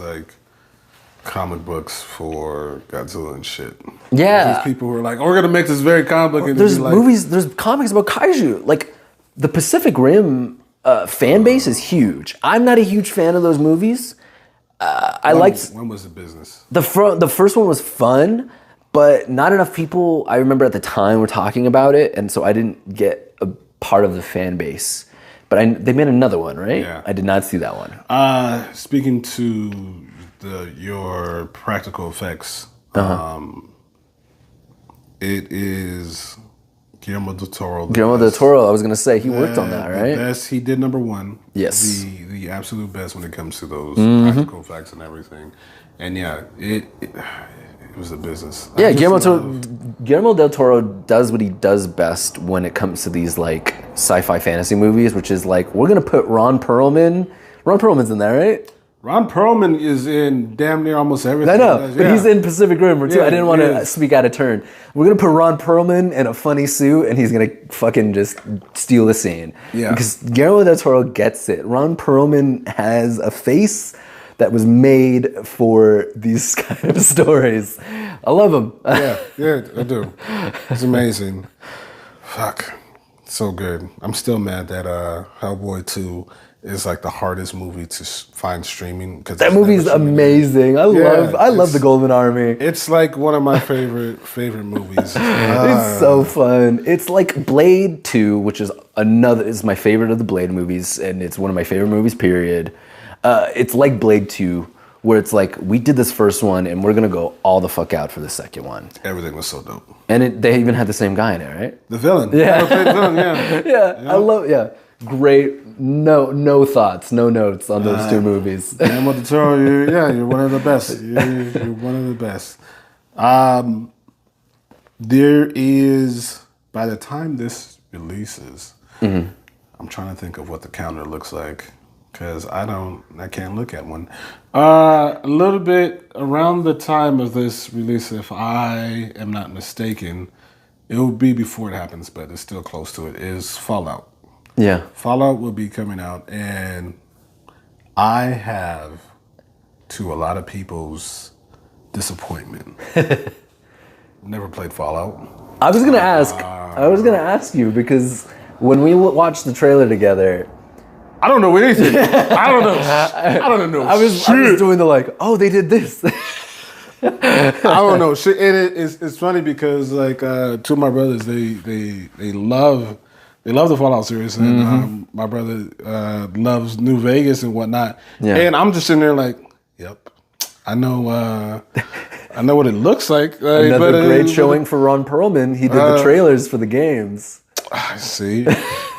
Speaker 2: comic books for Godzilla and shit.
Speaker 1: Yeah.
Speaker 2: These people who are like, we're going to make this very comic book. And
Speaker 1: There's movies, there's comics about kaiju. The Pacific Rim fan base is huge. I'm not a huge fan of those movies.
Speaker 2: When was the business?
Speaker 1: The first one was fun, but not enough people, I remember at the time, were talking about it, and so I didn't get a part of the fan base. But they made another one, right?
Speaker 2: Yeah.
Speaker 1: I did not see that one.
Speaker 2: Speaking to your practical effects, it is Guillermo del Toro.
Speaker 1: Guillermo del Toro, I was going to say, he worked on that, right?
Speaker 2: Best, he did number 1.
Speaker 1: Yes.
Speaker 2: The absolute best when it comes to those practical effects and everything. And yeah, it was a business.
Speaker 1: Yeah, Guillermo del Toro does what he does best when it comes to these sci-fi fantasy movies, which is we're going to put Ron Perlman. Ron Perlman's in there, right?
Speaker 2: Ron Perlman is in damn near almost everything.
Speaker 1: I know, but he's in Pacific Rim too.
Speaker 2: Yeah,
Speaker 1: I didn't want to speak out of turn. We're going to put Ron Perlman in a funny suit, and he's going to fucking just steal the scene.
Speaker 2: Yeah.
Speaker 1: Because Guillermo del Toro gets it. Ron Perlman has a face that was made for these kind of stories. I love them.
Speaker 2: Yeah, I do. It's amazing. Fuck. So good. I'm still mad that Hellboy 2 is like the hardest movie to find streaming. Cause
Speaker 1: That movie's amazing. I love the Golden Army.
Speaker 2: It's like one of my favorite movies.
Speaker 1: It's so fun. It's like Blade 2, which is my favorite of the Blade movies, and it's one of my favorite movies, period. It's like Blade 2, where it's like, we did this first one, and we're gonna go all the fuck out for the second one.
Speaker 2: Everything was so dope.
Speaker 1: And they even had the same guy in it, right?
Speaker 2: The villain.
Speaker 1: Yeah.
Speaker 2: The villain, yeah.
Speaker 1: Yeah, I love, great. No thoughts, no notes on those two movies.
Speaker 2: I'm about to tell you, you're one of the best. You're one of the best. There is, by the time this releases, I'm trying to think of what the calendar looks like, because I can't look at one. A little bit around the time of this release, if I am not mistaken, it will be before it happens, but it's still close to it, is Fallout.
Speaker 1: Yeah.
Speaker 2: Fallout will be coming out, and I have, to a lot of people's disappointment, never played Fallout.
Speaker 1: I was gonna ask you, because when we watched the trailer together,
Speaker 2: I don't know anything. I don't know.
Speaker 1: I was doing the they did this.
Speaker 2: I don't know shit. And it's funny because like two of my brothers, they love the Fallout series, and my brother loves New Vegas and whatnot. Yeah. And I'm just sitting there like, yep, I know what it looks like.
Speaker 1: Another great showing for Ron Perlman. He did the trailers for the games.
Speaker 2: I see.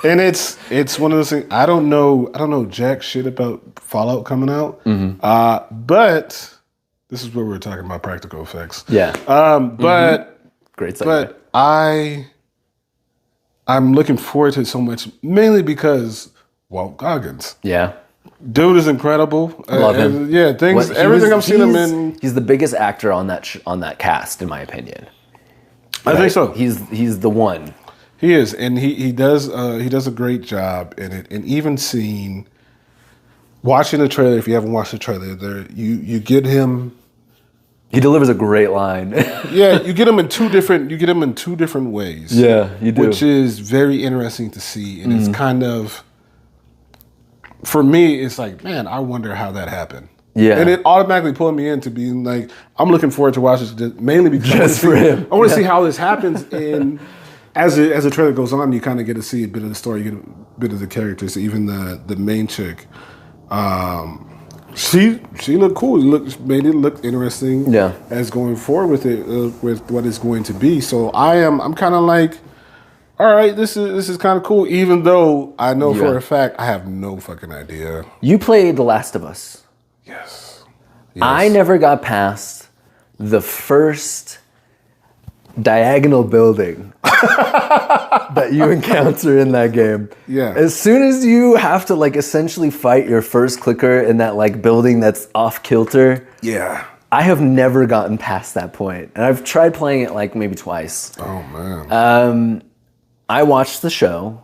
Speaker 2: And it's one of those things. I don't know jack shit about Fallout coming out. But this is where we're talking about practical effects.
Speaker 1: Yeah.
Speaker 2: But
Speaker 1: great segue.
Speaker 2: But I'm looking forward to it so much, mainly because Walt Goggins.
Speaker 1: Yeah.
Speaker 2: Dude is incredible.
Speaker 1: I love him.
Speaker 2: Everything I've seen him in.
Speaker 1: He's the biggest actor on that cast, in my opinion.
Speaker 2: I think so.
Speaker 1: He's the one.
Speaker 2: He is, and he does a great job in it. And even watching the trailer, if you haven't watched the trailer, you get him.
Speaker 1: He delivers a great line.
Speaker 2: Yeah, you get him in two different ways.
Speaker 1: Yeah, you do.
Speaker 2: Which is very interesting to see, and it's kind of, for me, it's like, man, I wonder how that happened. Yeah, and it automatically pulled me into being like, I'm looking forward to watch this mainly because I want to see how this happens. And as the trailer goes on, you kind of get to see a bit of the story, you get a bit of the characters, even the main chick. She looked cool. Made it look interesting.
Speaker 1: Yeah.
Speaker 2: As going forward with it, with what it's going to be. So I'm kind of like, all right, this is kind of cool. Even though I know for a fact I have no fucking idea.
Speaker 1: You played The Last of Us.
Speaker 2: Yes.
Speaker 1: I never got past the first diagonal building that you encounter in that game.
Speaker 2: Yeah.
Speaker 1: As soon as you have to essentially fight your first clicker in that building that's off kilter.
Speaker 2: Yeah.
Speaker 1: I have never gotten past that point. And I've tried playing it maybe twice.
Speaker 2: Oh man.
Speaker 1: I watched the show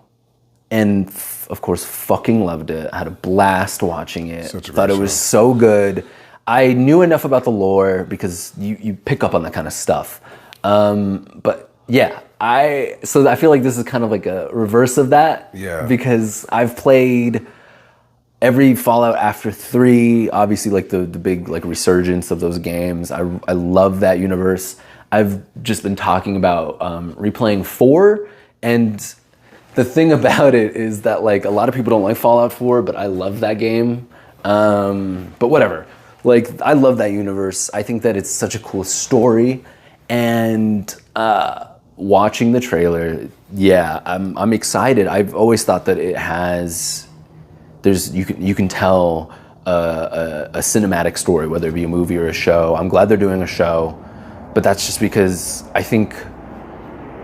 Speaker 1: and of course fucking loved it. I had a blast watching it. Thought it was so good. I knew enough about the lore because you pick up on that kind of stuff. But yeah, I feel like this is kind of like a reverse of that.
Speaker 2: Yeah.
Speaker 1: Because I've played every Fallout after 3, obviously the big resurgence of those games. I love that universe. I've just been talking about replaying 4, and the thing about it is that a lot of people don't like Fallout 4, but I love that game. But whatever. I love that universe. I think that it's such a cool story. And watching the trailer, yeah, I'm excited. I've always thought that it has. You can tell a cinematic story, whether it be a movie or a show. I'm glad they're doing a show, but that's just because I think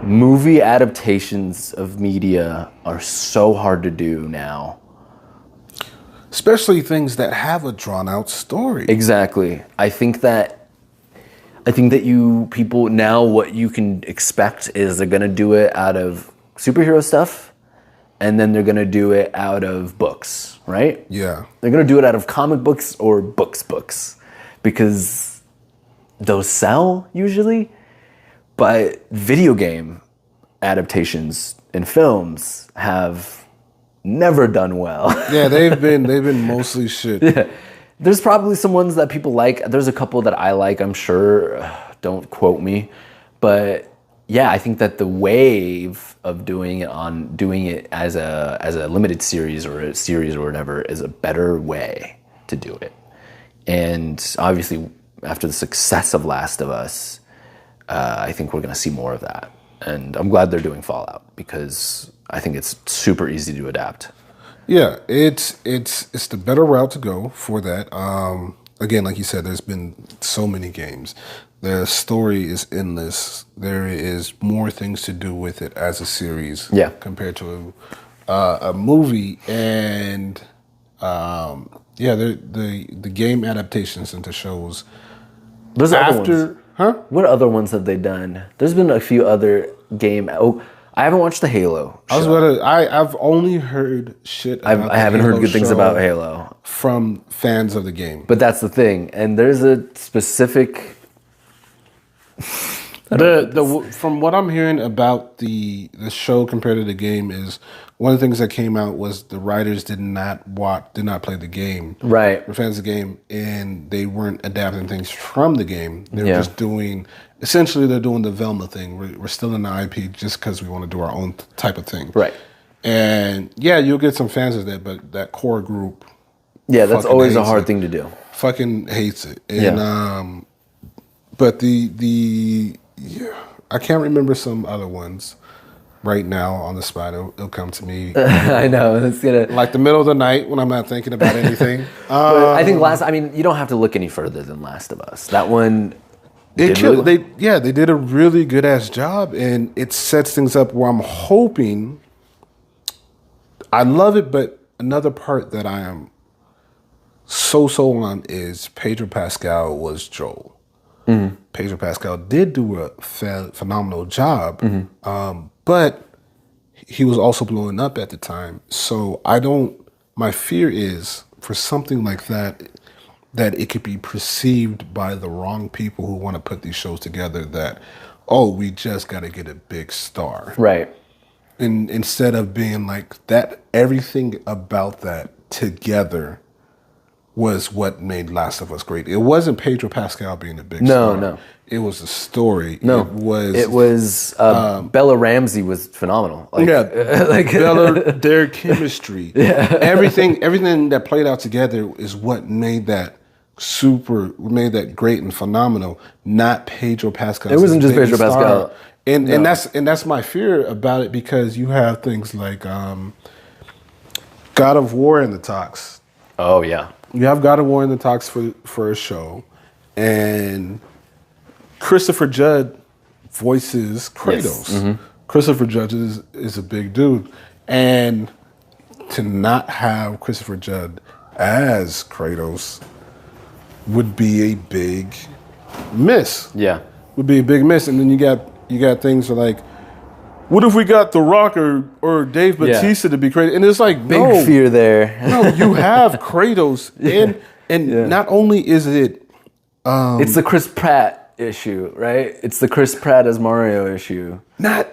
Speaker 1: movie adaptations of media are so hard to do now.
Speaker 2: Especially things that have a drawn out story.
Speaker 1: Exactly. I think that people now, what you can expect is they're going to do it out of superhero stuff, and then they're going to do it out of books. right?
Speaker 2: Yeah.
Speaker 1: They're going to do it out of comic books or books, because those sell usually. But video game adaptations and films have never done well.
Speaker 2: Yeah, they've been mostly shit.
Speaker 1: Yeah. There's probably some ones that people like. There's a couple that I like, I'm sure. Don't quote me. But yeah, I think that the wave of doing it as a limited series or a series or whatever is a better way to do it. And obviously, after the success of Last of Us, I think we're going to see more of that. And I'm glad they're doing Fallout, because I think it's super easy to adapt.
Speaker 2: Yeah, it's the better route to go for that. Again, like you said, there's been so many games. The story is endless. There is more things to do with it as a series, compared to a movie. And the game adaptations into shows.
Speaker 1: There's other ones.
Speaker 2: Huh?
Speaker 1: What other ones have they done? There's been a few other game. Oh, I haven't watched the Halo show.
Speaker 2: I've only heard shit about
Speaker 1: I haven't heard good things
Speaker 2: show
Speaker 1: about Halo
Speaker 2: from fans of the game.
Speaker 1: But that's the thing. And there's a specific...
Speaker 2: From what I'm hearing about the show compared to the game is, one of the things that came out was the writers did not play the game.
Speaker 1: Right.
Speaker 2: The fans of the game, and they weren't adapting things from the game. They were just doing, essentially they're doing the Velma thing. We're still in the IP just because we want to do our own type of thing.
Speaker 1: Right.
Speaker 2: And yeah, you'll get some fans of that, but that core group,
Speaker 1: that's always a hard thing to do.
Speaker 2: Fucking hates it. And but I can't remember some other ones right now on the spot. It'll come to me.
Speaker 1: I know, it's gonna,
Speaker 2: like the middle of the night when I'm not thinking about anything.
Speaker 1: But I think you don't have to look any further than Last of Us. That one,
Speaker 2: they did a really good ass job, and it sets things up where I'm hoping. I love it, but another part that I am so on is Pedro Pascal was Joel. Mm-hmm. Pedro Pascal did do a phenomenal job, but he was also blowing up at the time. So my fear is for something like that it could be perceived by the wrong people who want to put these shows together that, oh, we just got to get a big star.
Speaker 1: Right.
Speaker 2: And instead of being like that, everything about that together was what made Last of Us great. It wasn't Pedro Pascal being a big star. No. It was a story.
Speaker 1: No. It was Bella Ramsey was phenomenal.
Speaker 2: Bella, their chemistry. Everything that played out together is what made that great and phenomenal, not Pedro Pascal.
Speaker 1: It wasn't just Pedro Pascal.
Speaker 2: And that's my fear about it, because you have things like God of War in the talks.
Speaker 1: Oh yeah.
Speaker 2: You have God of War in the talks for a show, and Christopher Judd voices Kratos. Yes. Mm-hmm. Christopher Judd is a big dude, and to not have Christopher Judd as Kratos would be a big miss.
Speaker 1: Yeah,
Speaker 2: would be a big miss. And then you got things like, what if we got The Rock or Dave Bautista to be Kratos? And it's like,
Speaker 1: big fear there.
Speaker 2: No, you have Kratos, and not only is it,
Speaker 1: it's the Chris Pratt issue, right? It's the Chris Pratt as Mario issue.
Speaker 2: Not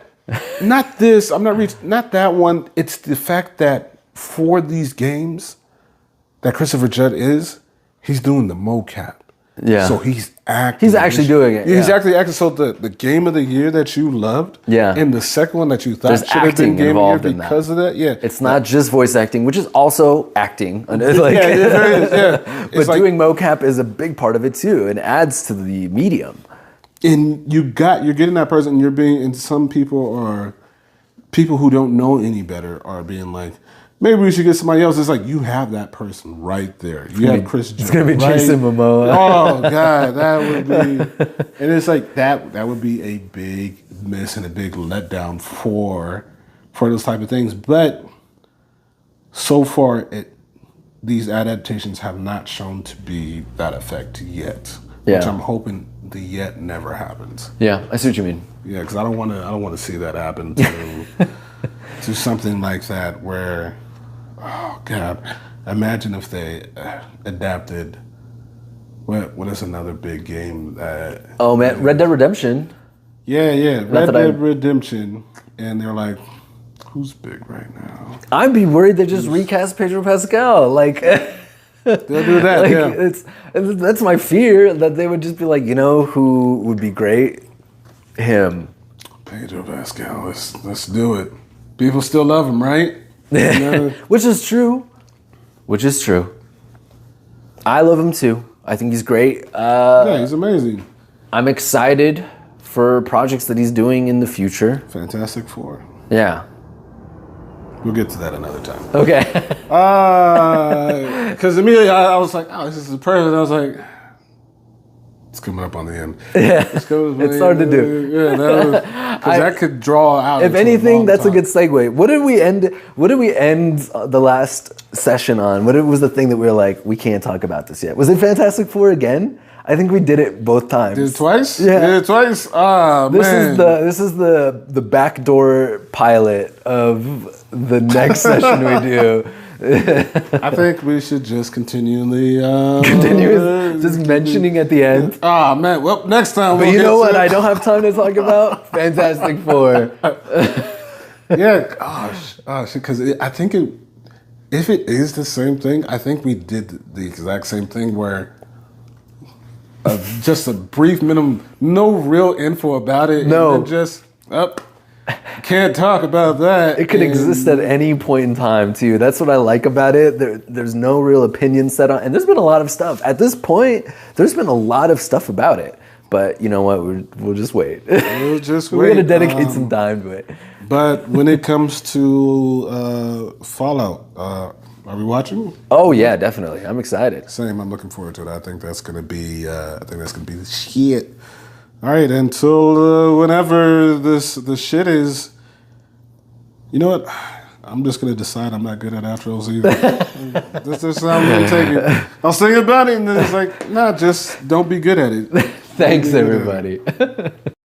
Speaker 2: this. Not that one. It's the fact that for these games that Christopher Judd he's doing the mocap.
Speaker 1: Yeah.
Speaker 2: So he's acting.
Speaker 1: He's actually doing it.
Speaker 2: He's actually acting. So the game of the year that you loved, and the second one that you thought should have been game of the year because of that,
Speaker 1: it's not just voice acting, which is also acting.
Speaker 2: It is.
Speaker 1: But doing mocap is a big part of it too, and adds to the medium.
Speaker 2: And you're getting that person. And some people are people who don't know any better are being like, maybe we should get somebody else. It's like, you have that person right there. You have Chris Jones.
Speaker 1: It's going to be Jason Momoa.
Speaker 2: Oh, God, that would be... And it's like, that would be a big miss and a big letdown for those type of things. But so far, these adaptations have not shown to be that effect yet.
Speaker 1: Yeah.
Speaker 2: Which I'm hoping the yet never happens.
Speaker 1: Yeah, I see what you mean.
Speaker 2: Yeah, because I don't want to see that happen to something like that where... Oh, God. Imagine if they adapted. What is another big game that?
Speaker 1: Oh man, Red Dead Redemption.
Speaker 2: Yeah, Red
Speaker 1: that
Speaker 2: Dead Redemption, and they're like, who's big right now?
Speaker 1: I'd be worried they just recast Pedro Pascal. Like,
Speaker 2: They'll do that.
Speaker 1: like
Speaker 2: Yeah,
Speaker 1: that's my fear, that they would just be like, you know who would be great? Him.
Speaker 2: Pedro Pascal. Let's do it. People still love him, right? You know?
Speaker 1: Which is true. Which is true. I love him too. I think he's great.
Speaker 2: Yeah, he's amazing.
Speaker 1: I'm excited for projects that he's doing in the future.
Speaker 2: Fantastic Four.
Speaker 1: Yeah.
Speaker 2: We'll get to that another time.
Speaker 1: Okay.
Speaker 2: Because immediately I was like, oh, this is the person. I was like, it's coming up on the end.
Speaker 1: Yeah.
Speaker 2: It's
Speaker 1: hard to do.
Speaker 2: Yeah, because that could draw out.
Speaker 1: If
Speaker 2: into
Speaker 1: anything,
Speaker 2: a
Speaker 1: that's
Speaker 2: long
Speaker 1: a good segue. What did we end the last session on? What was the thing that we were like, we can't talk about this yet? Was it Fantastic Four again? I think we did it both times.
Speaker 2: Did it twice?
Speaker 1: Yeah.
Speaker 2: Did it twice? Ah, man.
Speaker 1: This is the backdoor pilot of the next session we do.
Speaker 2: I think we should just continually
Speaker 1: Just mentioning at the end.
Speaker 2: Ah, man. Well, next time.
Speaker 1: But you know what? I don't have time to talk about Fantastic Four.
Speaker 2: Yeah. Gosh. Because I think if it is the same thing, I think we did the exact same thing where just a brief minimum, no real info about it.
Speaker 1: No.
Speaker 2: And then just can't talk about that.
Speaker 1: It could exist at any point in time, too. That's what I like about it. There's no real opinion set on, and there's been a lot of stuff. At this point, there's been a lot of stuff about it. But you know what? We'll just wait.
Speaker 2: We'll just wait.
Speaker 1: We're gonna dedicate some time to it.
Speaker 2: But when it comes to Fallout, are we watching?
Speaker 1: Oh yeah, definitely. I'm excited.
Speaker 2: Same. I'm looking forward to it. I think that's gonna be. The shit. All right. Until whenever the shit is. You know what? I'm just gonna decide I'm not good at outros either. This is how I'm gonna take it. I'll say about it, and then it's like, nah, just don't be good at it.
Speaker 1: Thanks, everybody.